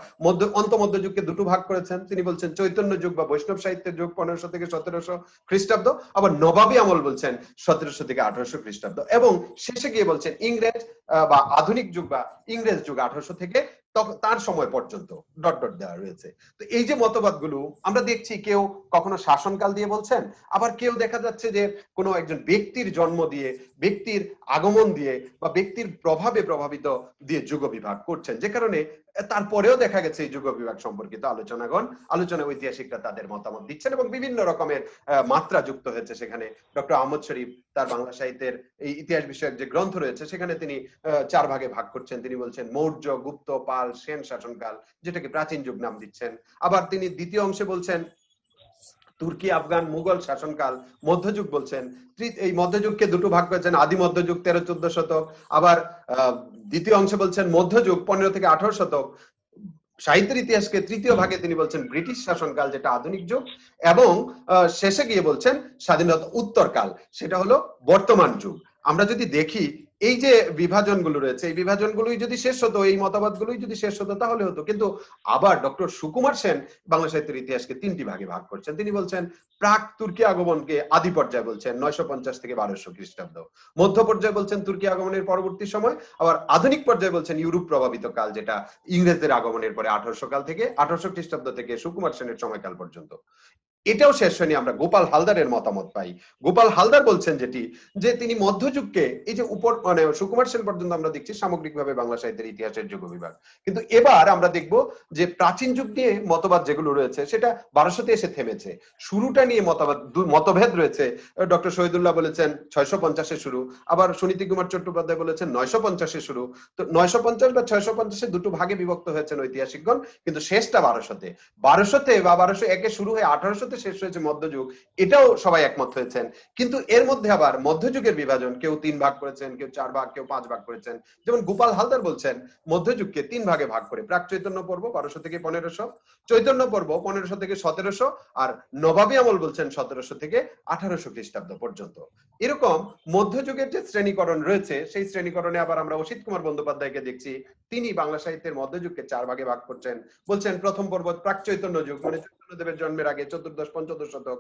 অন্ত মধ্যযুগকে দুটো ভাগ করেছেন, তিনি বলছেন চৈতন্য যুগ বা বৈষ্ণব সাহিত্যের যুগ 1500 থেকে 1700 খ্রিস্টাব্দ, আবার নবাবী আমল বলছেন 1700 থেকে 1800 খ্রিস্টাব্দ, এবং শেষে গিয়ে বলছেন ইংরেজ বা আধুনিক যুগ বা ইংরেজ যুগ 1800 থেকে তার সময় পর্যন্ত ডট ডট দেওয়া রয়েছে। তো এই যে মতবাদগুলো আমরা দেখছি, কেউ কখনো শাসনকাল দিয়ে বলছেন, আবার কেউ দেখা যাচ্ছে যে কোনো একজন ব্যক্তির জন্ম দিয়ে, ব্যক্তির আগমন দিয়ে বা ব্যক্তির প্রভাবে প্রভাবিত দিয়ে যুগ বিভাগ করছেন, যে কারণে তারপরেও দেখা গেছে এই যুগ বিভাগ সম্পর্কিত আলোচনা ঐতিহাসিকরা তাদের মতামত দিচ্ছেন এবং বিভিন্ন রকমের মাত্রা যুক্ত হয়েছে সেখানে। ডক্টর আহমদ শরীফ তার বাংলা সাহিত্যের এই ইতিহাস বিষয়ক যে গ্রন্থ রয়েছে সেখানে তিনি 4 ভাগে ভাগ করছেন। তিনি বলছেন মৌর্য, গুপ্ত, পাল, সেন শাসনকাল, যেটাকে প্রাচীন যুগ নাম দিচ্ছেন। আবার তিনি দ্বিতীয় অংশে বলছেন তুর্কি, আফগান, মুঘল শাসনকাল, মধ্যযুগ বলছেন। এই মধ্যযুগকে দুটো ভাগ করেছেন, আদি মধ্যযুগ 13-14 শতক, আবার দ্বিতীয় অংশে বলছেন মধ্যযুগ 15 থেকে 18 শতক। সাহিত্যের ইতিহাসকে তৃতীয় ভাগে তিনি বলছেন ব্রিটিশ শাসনকাল, যেটা আধুনিক যুগ, এবং শেষে গিয়ে বলছেন স্বাধীনতা উত্তরকাল, সেটা হলো বর্তমান যুগ। আমরা যদি দেখি এই যে বিভাজনগুলো রয়েছে, এই বিভাজনগুলোই যদি শেষ হতো, এই মতবাদগুলোই যদি শেষ হতো তাহলে হতো। কিন্তু আবার ডক্টর সুকুমার সেন বাংলা সাহিত্যের ইতিহাসকে 3টি ভাগে ভাগ করছেন। তিনি বলছেন প্রাক তুর্কি আগমনকে আদি পর্যায়ে বলছেন 950 থেকে 1200 খ্রিস্টাব্দ, মধ্য পর্যায়ে বলছেন তুর্কি আগমনের পরবর্তী সময়, আবার আধুনিক পর্যায়ে বলছেন ইউরোপ প্রভাবিত কাল, যেটা ইংরেজদের আগমনের পরে 1800 কাল থেকে 1800 খ্রিস্টাব্দ থেকে সুকুমার সেনের সময়কাল পর্যন্ত। এটাও শেষ হয়নি, আমরা গোপাল হালদারের মতামত পাই। গোপাল হালদার বলছেন যে তিনি মধ্যযুগকে এই যে উপর মানে সুকুমার সেন পর্যন্ত আমরা দেখছি সামগ্রিকভাবে বাংলা সাহিত্যের ইতিহাসের যুগ বিভাগ, কিন্তু এবার আমরা দেখব যে প্রাচীন যুগ নিয়ে মতবাদ যেগুলো রয়েছে সেটা 1200-তে এসে থেমেছে। শুরুটা নিয়ে মতভেদ রয়েছে। ডক্টর শহীদুল্লাহ বলেছেন 650-এ শুরু, আবার সুনীতি কুমার চট্টোপাধ্যায় বলেছেন 950-এ শুরু। তো 950 বা 650-এ দুটো ভাগে বিভক্ত হয়েছেন ঐতিহাসিকগণ, কিন্তু শেষটা 1200-তে বা 1201-এ শুরু হয়ে 1800-তে শুরুতে শেষ হয়েছে মধ্যযুগ, এটাও সবাই একমত হয়েছেন। কিন্তু এর মধ্যে আবার মধ্যযুগের বিভাজন কেউ 3 ভাগ করেছেন, কেউ 4 ভাগ, কেউ 5 ভাগ করেছেন। যেমন গোপাল হালদার বলছেন মধ্যযুগকে 3 ভাগে ভাগ করে, প্রাক চৈতন্য পর্ব 1200 থেকে 1500, চৈতন্য পর্ব 1500 থেকে 1700, আর নবাবী আমল বলছেন 1700 থেকে 1800 খ্রিস্টাব্দ পর্যন্ত। এরকম মধ্যযুগের যে শ্রেণীকরণ রয়েছে, সেই শ্রেণীকরণে আবার আমরা অসিত কুমার বন্দ্যোপাধ্যায়কে দেখছি, তিনি বাংলা সাহিত্যের মধ্যযুগকে 4 ভাগে ভাগ করছেন। বলছেন প্রথম পর্ব প্রাক চৈতন্য যুগ, মানে চৈতন্যদেবের জন্মের আগে চতুর্দশ পঞ্চদশ শতক,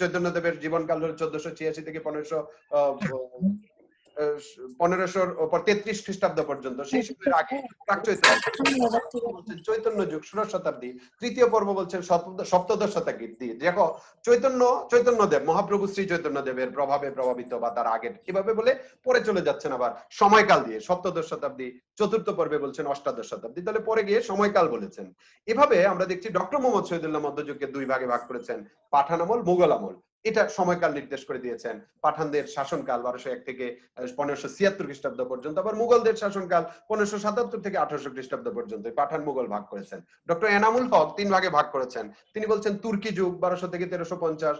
চৈতন্যদেবের জীবনকাল হল 1486 থেকে 1533 খ্রিস্টাব্দ পর্যন্ত, সেই সময়ের আগে প্রাক চৈতন্য যুগ, ষোড়শ শতাব্দী। তৃতীয় পর্ব বলছেন সপ্তদশ শতাব্দী, দেখো চৈতন্যদেব, মহাপ্রভু শ্রী চৈতন্যদেবের প্রভাবে প্রভাবিত বা তার আগের, এভাবে বলে পরে চলে যাচ্ছেন আবার সময়কাল দিয়ে, সপ্তদশ শতাব্দী। চতুর্থ পর্বে বলছেন অষ্টাদশ শতাব্দী, তাহলে পরে গিয়ে সময়কাল বলেছেন। এভাবে আমরা দেখছি ডক্টর মোহাম্মদ শহীদুল্লাহ মধ্যযুগকে 2 ভাগে ভাগ করেছেন, পাঠান আমল, মুঘল আমল। এটা সময়কাল নির্দেশ করে দিয়েছেন। পাঠানদের শাসনকাল 1201 থেকে 1576 খ্রিস্টাব্দ পর্যন্ত, আবার মুঘলদের শাসনকাল 1577 থেকে 1800 খ্রিস্টাব্দ পর্যন্ত পাঠান মুঘল ভাগ করেছেন। ডক্টর এনামুল হক 3 ভাগে ভাগ করেছেন। তিনি বলছেন তুর্কি যুগ 1200 থেকে 1350,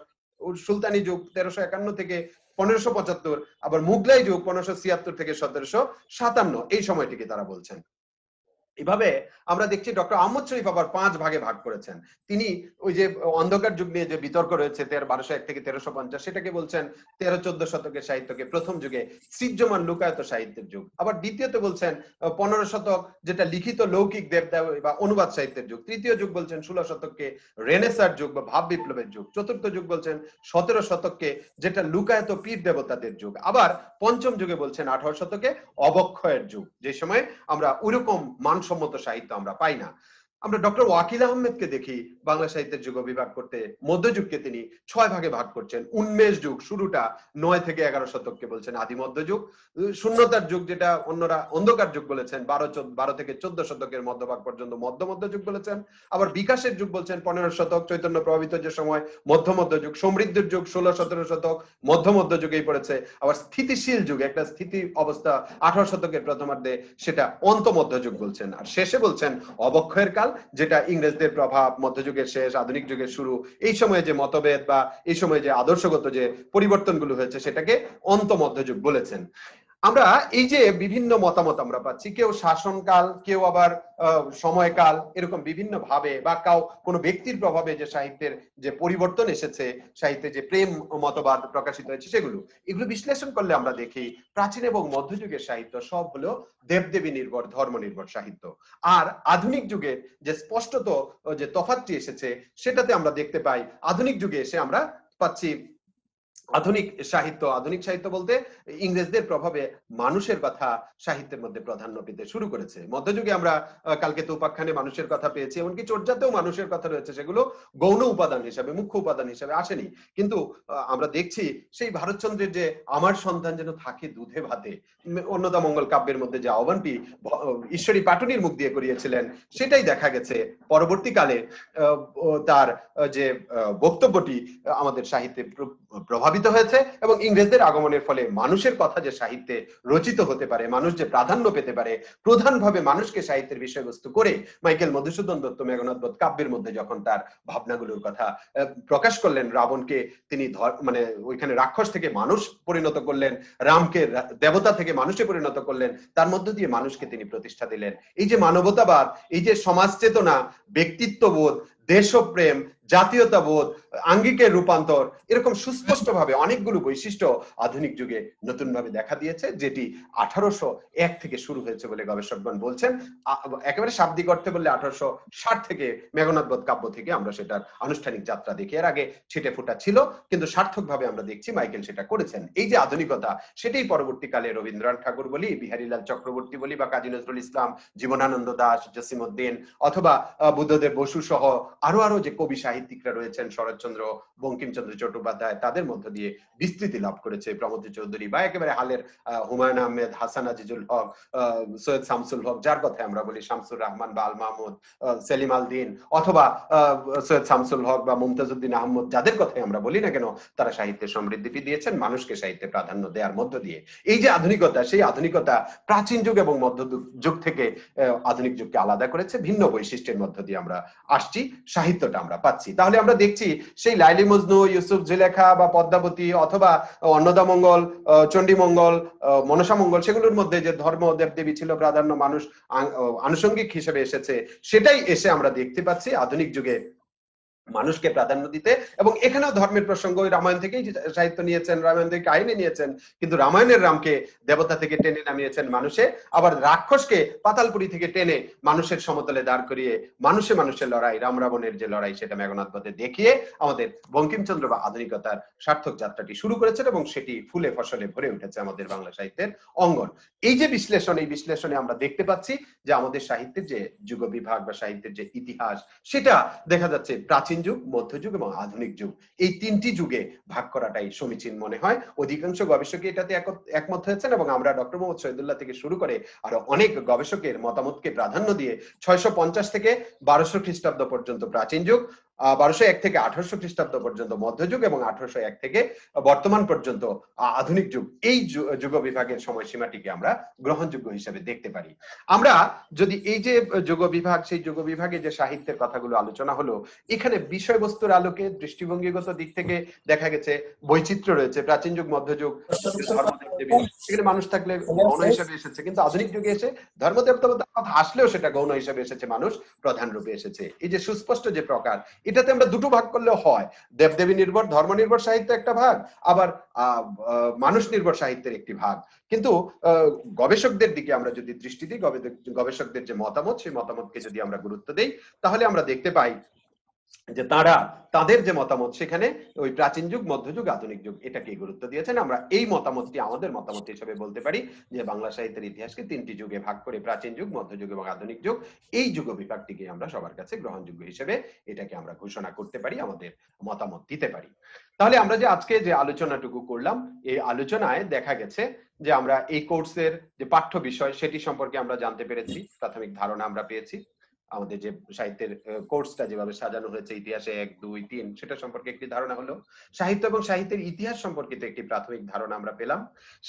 সুলতানি যুগ 1351 থেকে 1575, আবার মুগলাই যুগ 1576 থেকে 1757, এই সময়টিকে তারা বলছেন। এভাবে আমরা দেখছি ডক্টর আহমদ শরীফ আবার 5 ভাগে ভাগ করেছেন। তিনি ওই যে অন্ধকার যুগ নিয়ে যে বিতর্ক রয়েছে 1201 থেকে 1350, সেটাকে বলছেন 13-14 শতকের সাহিত্যকে প্রথম যুগে সৃজ্যমান লুকায়ত সাহিত্যের যুগ। আবার দ্বিতীয়তে বলছেন 15 শতক, যেটা লিখিত লৌকিক দেবদেবী বা অনুবাদ সাহিত্যের যুগ। তৃতীয় যুগ বলছেন 16 শতককে রেনেসার যুগ বা ভাব বিপ্লবের যুগ। চতুর্থ যুগ বলছেন 17 শতককে, যেটা লুকায়ত পীর দেবতাদের যুগ। আবার পঞ্চম যুগে বলছেন 18 শতকে অবক্ষয়ের যুগ, যে সময় আমরা ওইরকম মানসম্মত সাহিত্য আমরা পাই না। আমরা ডক্টর ওয়াকিল আহমেদকে দেখি বাংলা সাহিত্যের যুগ বিভাগ করতে, মধ্যযুগকে তিনি 6 ভাগে ভাগ করছেন। উন্মেষ যুগ শুরুটা 9 থেকে 11 শতককে বলছেন আদি মধ্যযুগ। শূন্যতার যুগ, যেটা অন্যরা অন্ধকার যুগ বলেছেন, 12 থেকে 14 শতকের মধ্যভাগ পর্যন্ত মধ্যযুগ বলেছেন। আবার বিকাশের যুগ বলছেন 15 শতক, চৈতন্য প্রভাবিত যে সময় মধ্যযুগ। সমৃদ্ধির যুগ 16-17 শতক, মধ্যযুগেই পড়েছে। আবার স্থিতিশীল যুগ, একটা স্থিতি অবস্থা 18 শতকের প্রথমার্ধে, সেটা মধ্যযুগ বলছেন। আর শেষে বলছেন অবক্ষয়ের কাল, যেটা ইংরেজদের প্রভাব, মধ্যযুগের শেষ, আধুনিক যুগের শুরু। এই সময়ে যে মতভেদ বা এই সময়ে যে আদর্শগত যে পরিবর্তনগুলো হয়েছে, সেটাকে মধ্যযুগ বলেছেন। আমরা এই যে বিভিন্ন মতামত আমরা পাচ্ছি, কেউ শাসনকাল, কেউ আবার সময়কাল, এরকম বিভিন্ন ভাবে, বা কোনো ব্যক্তির প্রভাবে যে সাহিত্যের যে পরিবর্তন এসেছে, সাহিত্যে যে প্রেম মতবাদ প্রকাশিত হয়েছে, এগুলো বিশ্লেষণ করলে আমরা দেখি প্রাচীন এবং মধ্যযুগের সাহিত্য সব হলো দেবদেবী নির্ভর, ধর্ম নির্ভর সাহিত্য। আর আধুনিক যুগে যে স্পষ্টত যে তফাৎটি এসেছে, সেটাতে আমরা দেখতে পাই আধুনিক যুগে এসে আমরা পাচ্ছি আধুনিক সাহিত্য বলতে ইংরেজদের প্রভাবে মানুষের কথা সাহিত্যের মধ্যে প্রাধান্য পেতে শুরু করেছে। মধ্যযুগে আমরা কালকে তো উপাখ্যানে মানুষের কথা পেয়েছি, এমনকি চর্যাতেও মানুষের কথা রয়েছে, সেগুলো গৌণ উপাদান হিসাবে, মুখ্য উপাদান হিসাবে আসেনি। কিন্তু আমরা দেখছি সেই ভারতচন্দ্রের যে আমার সন্তান যেন থাকে দুধে ভাতে, অন্নদামঙ্গল কাব্যের মধ্যে যে আহ্বানটি ঈশ্বরী পাটুনির মুখ দিয়ে করিয়েছিলেন, সেটাই দেখা গেছে পরবর্তীকালে তার যে বক্তব্যটি আমাদের সাহিত্যে প্রভাবিত হয়েছে। এবং ইংরেজদের আগমনের ফলে মানুষের কথা যে সাহিত্যে রচিত হতে পারে, মানুষ যে প্রাধান্য পেতে পারে, প্রধানভাবে মানুষকে সাহিত্যের বিষয়বস্তু করে মাইকেল মধুসূদন দত্ত মেঘনাদ বধ কাব্যের মধ্যে যখন তার ভাবনাগুলোর কথা প্রকাশ করলেন, রাবণকে তিনি মানে ওইখানে রাক্ষস থেকে মানুষ পরিণত করলেন, রামকে দেবতা থেকে মানুষে পরিণত করলেন, তার মধ্য দিয়ে মানুষকে তিনি প্রতিষ্ঠা দিলেন। এই যে মানবতাবাদ, এই যে সমাজ চেতনা, ব্যক্তিত্ববোধ, দেশপ্রেম, জাতীয়তাবোধ, আঙ্গিকের রূপান্তর, এরকম সুস্পষ্টভাবে অনেকগুলো বৈশিষ্ট্য আধুনিক যুগে নতুনভাবে দেখা দিয়েছে, যেটি 1801 থেকে শুরু হয়েছে বলে গবেষকগণ বলছেন। একেবারে শাব্দিক অর্থে বললে 1860 থেকে মেঘনাদ বধ কাব্য থেকে আমরা সেটার আনুষ্ঠানিক যাত্রা দেখি। এর আগে ছিটে ফোটা ছিল, কিন্তু সার্থকভাবে আমরা দেখছি মাইকেল সেটা করেছেন। এই যে আধুনিকতা, সেটাই পরবর্তীকালে রবীন্দ্রনাথ ঠাকুর বলি, বিহারীলাল চক্রবর্তী বলি, বা কাজী নজরুল ইসলাম, জীবনানন্দ দাশ, জসিমউদ্দিন, অথবা বুদ্ধদেব বসু সহ আরো যে কবি সাহিত্যিকরা রয়েছেন, শরৎচন্দ্র, বঙ্কিমচন্দ্র চট্টোপাধ্যায়, তাদের মধ্য দিয়ে বিস্তৃতি লাভ করেছে প্রমোদ চৌধুরী, বা একেবারে হালের হুমায়ুন আহমেদ, হাসান আজিজুল হক, সৈয়দ শামসুল হক, যার কথা আমরা বলি শামসুর রহমান বা আল মাহমুদ, সেলিম আল দিন, অথবা সৈয়দ শামসুল হক বা মুমতাজউদ্দিন আহমদ, যাদের কথাই আমরা বলি না কেন, তারা সাহিত্যের সমৃদ্ধিটি দিয়েছেন, মানুষকে সাহিত্যে প্রাধান্য দেওয়ার মধ্য দিয়ে। এই যে আধুনিকতা, সেই আধুনিকতা প্রাচীন যুগ এবং মধ্যযুগ থেকে আধুনিক যুগকে আলাদা করেছে, ভিন্ন বৈশিষ্ট্যের মধ্য দিয়ে আমরা আসছি, সাহিত্যটা আমরা পাচ্ছি। পাচ্ছি। তাহলে আমরা দেখছি সেই লাইলি মজনু, ইউসুফ জুলেখা বা পদ্মাবতী অথবা অন্নদামঙ্গল, চণ্ডীমঙ্গল, মনসামঙ্গল, সেগুলোর মধ্যে যে ধর্ম দেবদেবী ছিল প্রাধান্য মানুষ আনুষঙ্গিক হিসেবে এসেছে, সেটাই এসে আমরা দেখতে পাচ্ছি আধুনিক যুগে মানুষকে প্রাধান্য দিতে। এবং এখানেও ধর্মের প্রসঙ্গ ওই রামায়ণ থেকেই সাহিত্য নিয়েছেন, রামায়ণ থেকে কাহিনী নিয়েছেন, কিন্তু রামায়ণের রামকে দেবতা থেকে টেনে নামিয়েছেন মানুষে, আবার রাক্ষসকে পাতালপুরী থেকে টেনে মানুষের সমতলে দাঁড় করিয়ে মানুষে মানুষের লড়াই, রাম রাবণের যে লড়াই, সেটা মেঘনাদ বধে দেখিয়ে আমাদের বঙ্কিমচন্দ্র বা আধুনিকতার সার্থক যাত্রাটি শুরু করেছেন, এবং সেটি ফুলে ফসলে ভরে উঠেছে আমাদের বাংলা সাহিত্যের অঙ্গন। এই যে বিশ্লেষণ, এই বিশ্লেষণে আমরা দেখতে পাচ্ছি যে আমাদের সাহিত্যের যে যুগ বিভাগ বা সাহিত্যের যে ইতিহাস, সেটা দেখা যাচ্ছে প্রাচীন যুগ, মধ্যযুগ এবং আধুনিক যুগ, এই তিনটি যুগে ভাগ করাটাই সমীচীন মনে হয়। অধিকাংশ গবেষকই এটাতে একমত হয়েছেন, এবং আমরা ডক্টর মোহাম্মদ শহীদুল্লাহ থেকে শুরু করে আরো অনেক গবেষকের মতামতকে প্রাধান্য দিয়ে 650 থেকে 1200 খ্রিস্টাব্দ পর্যন্ত প্রাচীন যুগ, 1201 থেকে 1800 খ্রিস্টাব্দ পর্যন্ত মধ্যযুগ, এবং 1801 থেকে বর্তমান পর্যন্ত আধুনিক যুগ, এই যুগ বিভাগের সময়সীমাটিকে আমরা গ্রহণযোগ্য হিসেবে দেখতে পারি। আমরা যদি এই যে যুগ বিভাগ, সেই যুগ বিভাগে যে সাহিত্যের কথাগুলো আলোচনা হলো, এখানে বিষয়বস্তুর আলোকে দৃষ্টিভঙ্গিগত দিক থেকে দেখা গেছে বৈচিত্র্য রয়েছে। প্রাচীন যুগ, মধ্যযুগ, সেখানে মানুষ থাকলে গৌণ হিসেবে এসেছে, কিন্তু আধুনিক যুগে এসে ধর্মদেবতার কথা আসলেও সেটা গৌণ হিসেবে এসেছে, মানুষ প্রধান রূপে এসেছে। এই যে সুস্পষ্ট যে প্রকার, এটাতে আমরা দুটো ভাগ করলেও হয়, দেবদেবী নির্ভর ধর্ম নির্ভর সাহিত্য একটা ভাগ, আবার মানুষ নির্ভর সাহিত্যের একটি ভাগ। কিন্তু গবেষকদের দিকে আমরা যদি দৃষ্টি দিই, গবেষকদের যে মতামত, সেই মতামতকে যদি আমরা গুরুত্ব দেই, তাহলে আমরা দেখতে পাই যে তাদের যে মতামত, সেখানে ওই প্রাচীন যুগ, মধ্যযুগ, আধুনিক যুগ এটাকে গুরুত্ব দিয়েছেন। আমরা এই মতামতটি আমাদের মতামত হিসেবে বলতে পারি যে বাংলা সাহিত্যের ইতিহাসকে তিনটি যুগে ভাগ করে প্রাচীন যুগ, মধ্যযুগ এবং আধুনিক যুগ, এই যুগ বিভাগটিকে আমরা সবার কাছে গ্রহণযোগ্য হিসেবে এটাকে আমরা ঘোষণা করতে পারি, আমাদের মতামত দিতে পারি। তাহলে আমরা যে আজকে যে আলোচনাটুকু করলাম, এই আলোচনায় দেখা গেছে যে আমরা এই কোর্সের যে পাঠ্য বিষয়, সেটি সম্পর্কে আমরা জানতে পেরেছি, প্রাথমিক ধারণা আমরা পেয়েছি। আমাদের যে সাহিত্যের কোর্সটা যেভাবে সাজানো হয়েছে, ইতিহাসে 1, 2, 3, সেটা সম্পর্কে একটি ধারণা হলো। সাহিত্য এবং সাহিত্যের ইতিহাস সম্পর্কিত একটি প্রাথমিক ধারণা আমরা পেলাম।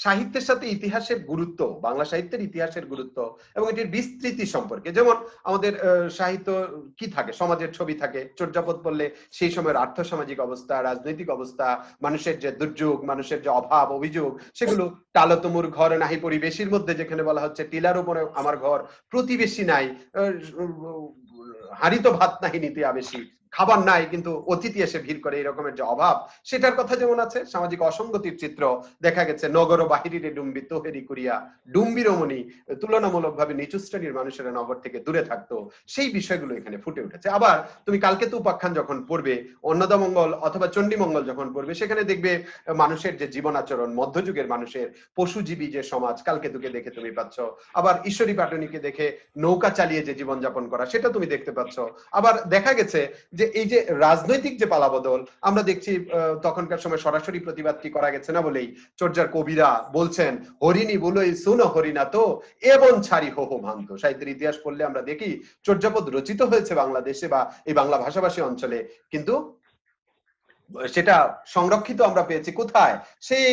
সাহিত্যের সাথে ইতিহাসের গুরুত্ব, বাংলা সাহিত্যের ইতিহাসের গুরুত্ব এবং এটির বিস্তৃতি সম্পর্কে, যেমন আমাদের সাহিত্য কি থাকে, সমাজের ছবি থাকে, চর্যাপদ পড়লে সেই সময়ের আর্থসামাজিক অবস্থা, রাজনৈতিক অবস্থা, মানুষের যে দুর্যোগ, মানুষের যে অভাব অভিযোগ, সেগুলো টালো তুমুর ঘর নাহি পরিবেশীর মধ্যে যেখানে বলা হচ্ছে টিলার উপরে আমার ঘর, প্রতিবেশী নাই, হাড়ি তো ভাত নাহি নিতে আবেশি, খাবার নাই কিন্তু অতিথি এসে ভিড় করে, এরকমের যে অভাব, সেটার কথা যেমন আছে। সামাজিক অসঙ্গতির চিত্র দেখা গেছে, নগর বাহিরে ডুম্বি তোহেরি করিয়া ডুম্বি রমণী, তুলনামূলকভাবে নিচু শ্রেণীর মানুষেরা নগর থেকে দূরে থাকতো, সেই বিষয়গুলো এখানে ফুটে উঠেছে। আবার তুমি কালকেতু উপাখ্যান যখন পড়বে, অন্নদামঙ্গল অথবা চণ্ডীমঙ্গল যখন পড়বে, সেখানে দেখবে মানুষের যে জীবন আচরণ, মধ্যযুগের মানুষের পশুজীবী যে সমাজ, কালকেতুকে দেখে তুমি পাচ্ছ। আবার ঈশ্বরী পাটনীকে দেখে নৌকা চালিয়ে যে জীবনযাপন করা, সেটা তুমি দেখতে পাচ্ছ। আবার দেখা গেছে যে এই যে রাজনৈতিক যে পালাবদল, আমরা দেখছি তখনকার সময় সরাসরি প্রতিবাদটি করা গেছে না বলেই চর্যার কবিরা বলছেন, হরিণী বলই শুনো হরিণা তো এবং ছাড়ি হো হো ভান্ত। সাহিত্যের ইতিহাস পড়লে আমরা দেখি চর্যাপদ রচিত হয়েছে বাংলাদেশে বা এই বাংলা ভাষাভাষী অঞ্চলে, কিন্তু সেটা সংরক্ষিত আমরা পেয়েছি কোথায়, সেই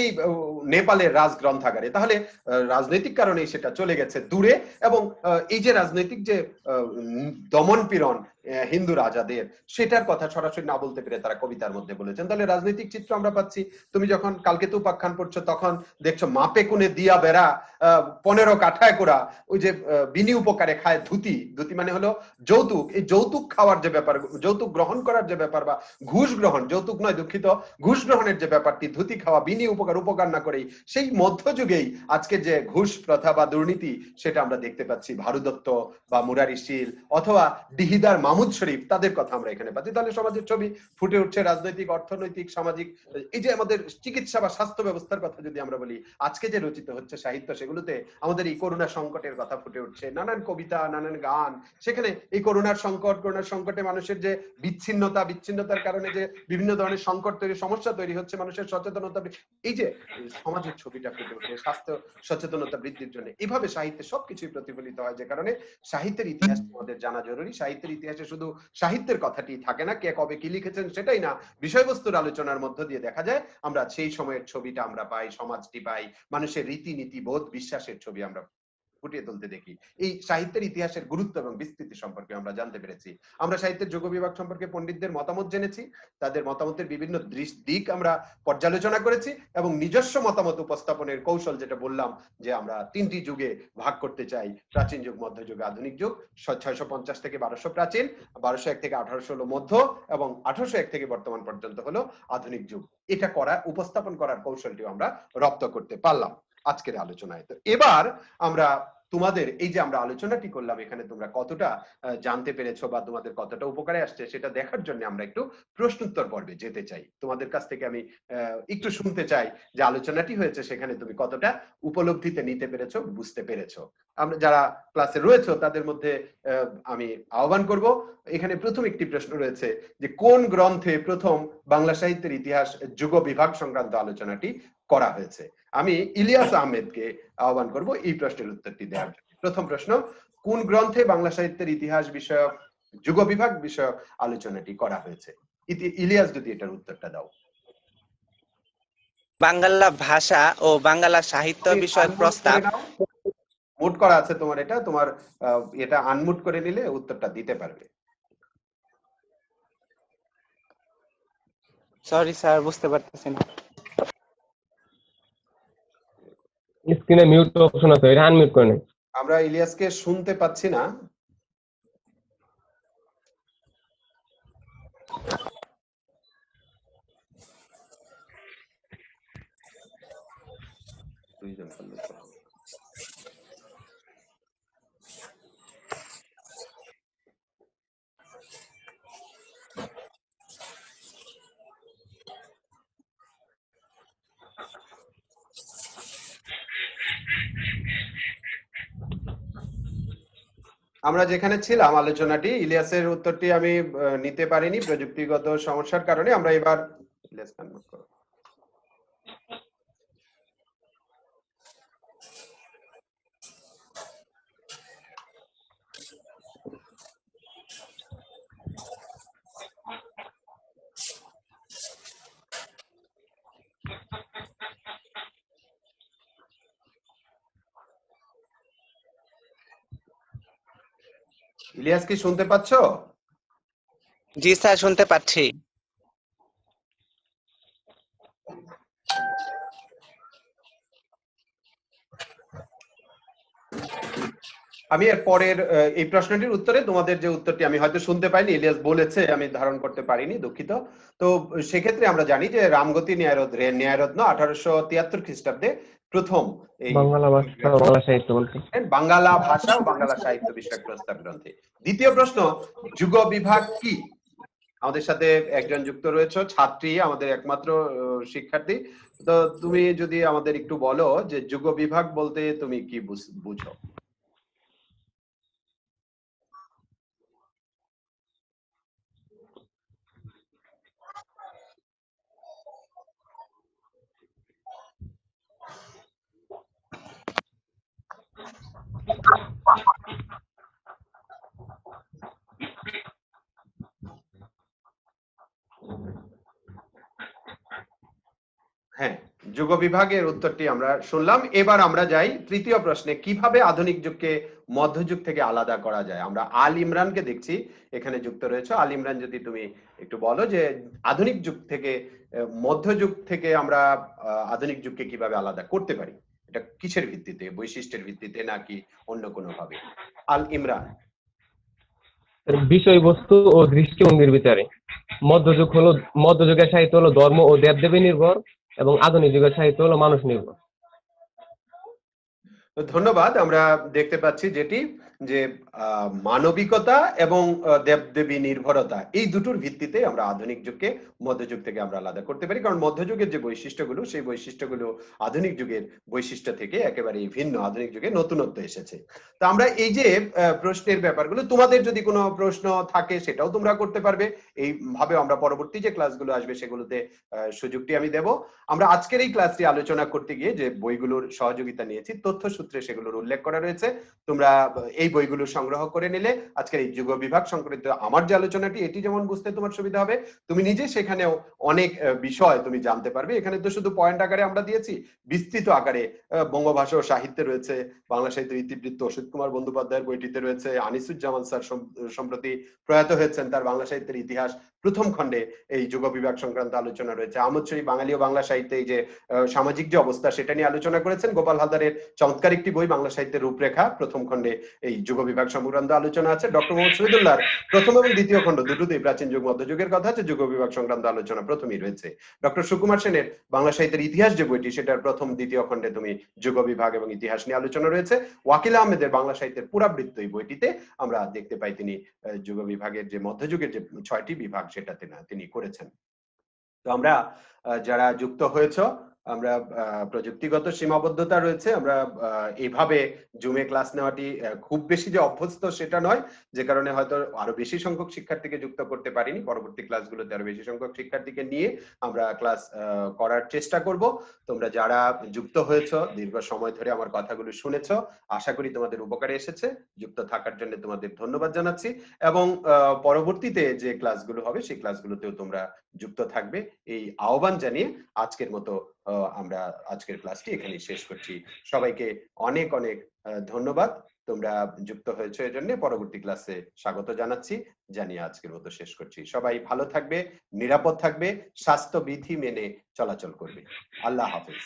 নেপালের রাজগ্রন্থাগারে। তাহলে রাজনৈতিক কারণেই সেটা চলে গেছে দূরে, এবং এই যে রাজনৈতিক যে দমন পীড়ন হিন্দু রাজাদের, সেটার কথা সরাসরি না বলতে পেরে তারা কবিতার মধ্যে বলেছেন। তাহলে রাজনৈতিক চিত্র আমরা পাচ্ছি। তুমি যখন কালকেতু উপাখ্যান পড়ছো, তখন দেখছো মাপে কোণে দিয়া বেড়া 15 কাঠায় করা, ওই যে বিনি উপকারে খায় ধুতি, ধুতি মানে হলো যৌতুক, এই যৌতুক খাওয়ার যে ব্যাপার, যৌতুক গ্রহণ করার যে ব্যাপার, বা ঘুষ গ্রহণ, যৌতুক নয় দুঃখিত, ঘুষ গ্রহণের যে ব্যাপারটি, ধুতি খাওয়া, বিনি উপকার না করেই, সেই মধ্যযুগেই আজকে যে ঘুষ প্রথা বা দুর্নীতি, সেটা আমরা দেখতে পাচ্ছি। ভারুদত্ত বা মুরারি শীল অথবা ডিহিদার মাহমুদ শরীফ, তাদের কথা আমরা এখানে পাচ্ছি। তাহলে সমাজের ছবি ফুটে উঠছে, রাজনৈতিক, অর্থনৈতিক, সামাজিক। এই যে আমাদের চিকিৎসা বা স্বাস্থ্য ব্যবস্থার কথা যদি আমরা বলি, আজকে যে রচিত হচ্ছে সাহিত্য, সেগুলোতে আমাদের এই করোনা সংকটের কথা ফুটে উঠছে, নানান কবিতা, নানান গান। সেখানে এই করোনার সংকটে মানুষের যে বিচ্ছিন্নতার কারণে যে বিভিন্ন ধরনের সংকট তৈরি, সমস্যা তৈরি হচ্ছে, মানুষের সচেতনতা, এই যে সমাজের ছবিটা ফুটে উঠছে স্বাস্থ্য সচেতনতা বৃদ্ধির জন্য, এইভাবে সাহিত্যে সবকিছুই প্রতিফলিত হয়। যে কারণে সাহিত্যের ইতিহাস আমাদের জানা জরুরি। সাহিত্যের ইতিহাসে শুধু সাহিত্যের কথাটি থাকে না, কে কবে কি লিখেছেন সেটাই না, বিষয়বস্তুর আলোচনার মধ্য দিয়ে দেখা যায় আমরা সেই সময়ের ছবিটা আমরা পাই, সমাজটি পাই, মানুষের রীতিনীতি, বোধ, বিশ্বাসের ছবি আমরা ফুটিয়ে তুলতে দেখি। এই সাহিত্যের ইতিহাসের গুরুত্ব এবং বিস্তৃতি সম্পর্কে আমরা জানতে পেরেছি। আমরা সাহিত্যের যুগ বিভাগ সম্পর্কে পণ্ডিতদের মতামত জেনেছি, তাদের মতামতের বিভিন্ন দিক আমরা পর্যালোচনা করেছি এবং নিজস্ব মতামত উপস্থাপনের কৌশল, যেটা বললাম যে আমরা 3টি যুগে ভাগ করতে চাই, প্রাচীন যুগ, মধ্যযুগ, আধুনিক যুগ। 650 থেকে 1200 প্রাচীন, 1201 থেকে 1800 হলো মধ্য, এবং 1801 থেকে বর্তমান পর্যন্ত হলো আধুনিক যুগ। এটা করা, উপস্থাপন করার কৌশলটিও আমরা রপ্ত করতে পারলাম আজকের আলোচনায়। তো এবার আমরা তোমাদের এই যে আমরা আলোচনাটি করলাম, এখানে তোমরা কতটা জানতে পেরেছো বা তোমাদের কতটা উপকারে আসছে সেটা দেখার জন্য আমরা একটু প্রশ্নোত্তর পর্বে যেতে চাই। তোমাদের কাছ থেকে আমি একটু শুনতে চাই যে আলোচনাটি হয়েছে সেখানে তুমি কতটা উপলব্ধিতে নিতে পেরেছো, বুঝতে পেরেছো। আমরা যারা ক্লাসে রয়েছে তাদের মধ্যে আমি আহ্বান করব, এখানে প্রথম একটি প্রশ্ন রয়েছে যে কোন গ্রন্থে প্রথম বাংলা সাহিত্যের ইতিহাস যুগ বিভাগ সংক্রান্ত আলোচনাটি করা হয়েছে। আমি ইলিয়াস আহমেদকে আহ্বান করব এই প্রশ্নের উত্তরটি দেওয়ার জন্য। প্রথম প্রশ্ন, কোন গ্রন্থে বাংলা সাহিত্যের ইতিহাস বিষয়ক যুগ বিভাগ বিষয়ক আলোচনাটি করা হয়েছে? ইলিয়াস, যদি এটার উত্তরটা দাও। বাংলা ভাষা ও বাংলা সাহিত্য বিষয়ক প্রস্তাব। মুট করা আছে তোমার, এটা তোমার এটা আনমুট করে নিলে উত্তরটা দিতে পারবে। সরি স্যার, বুঝতে পারতেছি না। স্ক্রিনে মিউট অপশন আছে, এটা আনমিউট করে নিন। আমরা ইলিয়াসকে শুনতে পাচ্ছি না। দুইজন পারলে তো হবে। আমরা যেখানে ছিলাম আলোচনাটি, ইলিয়াসের উত্তরটি আমি নিতে পারিনি প্রযুক্তিগত সমস্যার কারণে। আমরা এবার ইলিয়াস কনভার্ট করব। ইলিয়াস কি শুনতে পাচ্ছো? জি স্যার, শুনতে পাচ্ছি। আমি এর পরের এই প্রশ্নটির উত্তরে তোমাদের যে উত্তরটি আমি হয়তো শুনতে পাইনি, ইলিয়াস বলেছে, আমি ধারণ করতে পারিনি, দুঃখিত। তো সেক্ষেত্রে আমরা জানি যে রামগতি ন্যায়রত্ন 1873 খ্রিস্টাব্দে প্রথম এই বাংলা ভাষা ও বাংলা সাহিত্য বলতে বাংলা ভাষা ও বাংলা সাহিত্য বিষয়ক প্রস্তাব গ্রন্থে। দ্বিতীয় প্রশ্ন, যুগ বিভাগ কি? আমাদের সাথে একজন যুক্ত রয়েছে, ছাত্রী, আমাদের একমাত্র শিক্ষার্থী। তো তুমি যদি আমাদের একটু বলো যে যুগ বিভাগ বলতে তুমি কি বুঝো? হ্যাঁ, যুগ বিভাগের উত্তরটি আমরা শুনলাম। এবার আমরা যাই তৃতীয় প্রশ্নে, কিভাবে আধুনিক যুগকে মধ্যযুগ থেকে আলাদা করা যায়। আমরা আল ইমরানকে দেখছি এখানে যুক্ত রয়েছে। আল ইমরান, যদি তুমি একটু বলো যে আধুনিক যুগ থেকে, মধ্যযুগ থেকে আমরা আধুনিক যুগকে কিভাবে আলাদা করতে পারি, এটা কিসের ভিত্তিতে, বৈশিষ্ট্যের ভিত্তিতে নাকি অন্য কোনো ভাবে? আল ইমরান। বিষয়বস্তু ও দৃষ্টিভঙ্গির বিচারে। মধ্যযুগের সাহিত্য হলো ধর্ম ও দেবদেবী নির্ভর, এবং আধুনিক যুগের সাহিত্য হলো মানুষ নির্ভর। ধন্যবাদ। আমরা দেখতে পাচ্ছি যেটি যে মানবিকতা এবং দেবদেবী নির্ভরতা, এই দুটোর ভিত্তিতে আমরা আধুনিক যুগকে মধ্যযুগ থেকে আমরা আলাদা করতে পারি। কারণ মধ্যযুগের যে বৈশিষ্ট্যগুলো, সেই বৈশিষ্ট্যগুলো আধুনিক যুগের বৈশিষ্ট্য থেকে একেবারেই ভিন্ন, আধুনিক যুগে নতুনত্ব এসেছে। তো আমরা এই যে প্রশ্নের ব্যাপারগুলো, তোমাদের যদি কোনো প্রশ্ন থাকে সেটাও তোমরা করতে পারবে। এইভাবে আমরা পরবর্তী যে ক্লাসগুলো আসবে সেগুলোতে সুযোগটি আমি দেব। আমরা আজকের এই ক্লাসটি আলোচনা করতে গিয়ে যে বইগুলোর সহযোগিতা নিয়েছি, তথ্য সূত্রে সেগুলোর উল্লেখ করা রয়েছে। তোমরা এই বইগুলো সংগ্রহ করে নিলে আজকের এই যুগ বিভাগ সংক্রান্ত আমার যে আলোচনাটি এটি যেমন বুঝতে তোমার সুবিধা হবে, তুমি নিজে সেখানেও অনেক বিষয় তুমি জানতে পারবে। এখানে তো শুধু পয়েন্ট আকারে আমরা দিয়েছি, বিস্তৃত আকারে বঙ্গভাষা ও সাহিত্যে রয়েছে, বাংলা সাহিত্যের ইতিবৃত্ত অসিত কুমার বন্দ্যোপাধ্যায়ের বইটিতে রয়েছে, আনিসুজ্জামান স্যার সম্প্রতি প্রয়াত হয়েছেন, তার বাংলা সাহিত্যের ইতিহাস প্রথম খণ্ডে এই যুগ বিভাগ সংক্রান্ত আলোচনা রয়েছে। আহমদ শরীফ বাঙালি ও বাংলা সাহিত্যে এই যে সামাজিক যে অবস্থা সেটা নিয়ে আলোচনা করেছেন। গোপাল হালদারের চমৎকার একটি বই বাংলা সাহিত্যের রূপরেখা, প্রথম খণ্ডে এই যুগ বিভাগ সংক্রান্ত আলোচনা আছে। ডক্টর মোহাম্মদ শহীদুল্লাহর প্রথম এবং দ্বিতীয় খণ্ড দুটোতেই প্রাচীন যুগ মধ্যযুগের কথা আছে, যুগ বিভাগ সংক্রান্ত আলোচনা প্রথমেই রয়েছে। ডক্টর সুকুমার সেনের বাংলা সাহিত্যের ইতিহাস যে বইটি সেটার প্রথম দ্বিতীয় খণ্ডে তুমি যুগ বিভাগ এবং ইতিহাস নিয়ে আলোচনা রয়েছে। ওয়াকিল আহমেদের বাংলা সাহিত্যের পুরাবৃত্ত এই বইটিতে আমরা দেখতে পাই তিনি যুগ বিভাগের যে মধ্যযুগের যে 6টি বিভাগ সেটাতে তিনি করেছেন। তো আমরা যারা যুক্ত হয়েছ, আমরা প্রযুক্তিগত সীমাবদ্ধতা রয়েছে, আমরা এইভাবে জুমে ক্লাস নেওয়াটি খুব বেশি যে অভ্যস্ত সেটা নয়, যে কারণে হয়তো আরো বেশি সংখ্যক শিক্ষার্থীকে যুক্ত করতে পারিনি। পরবর্তী ক্লাসগুলোতে আরো বেশি সংখ্যক শিক্ষার্থীকে নিয়ে আমরা ক্লাস করার চেষ্টা করব। তোমরা যারা যুক্ত হয়েছ, দীর্ঘ সময় ধরে আমার কথাগুলো শুনেছ, আশা করি তোমাদের উপকারে এসেছে। যুক্ত থাকার জন্য তোমাদের ধন্যবাদ জানাচ্ছি এবং পরবর্তীতে যে ক্লাসগুলো হবে সেই ক্লাসগুলোতেও তোমরা যুক্ত থাকবে এই আহ্বান জানিয়ে আজকের মতো আমরা আজকের ক্লাসটি এখানেই শেষ করছি। সবাইকে অনেক অনেক ধন্যবাদ, তোমরা যুক্ত হয়েছে এজন্য। পরবর্তী ক্লাসে স্বাগত জানাচ্ছি জানিয়ে আজকের মতো শেষ করছি। সবাই ভালো থাকবে, নিরাপদ থাকবে, স্বাস্থ্যবিধি মেনে চলাচল করবে। আল্লাহ হাফেজ।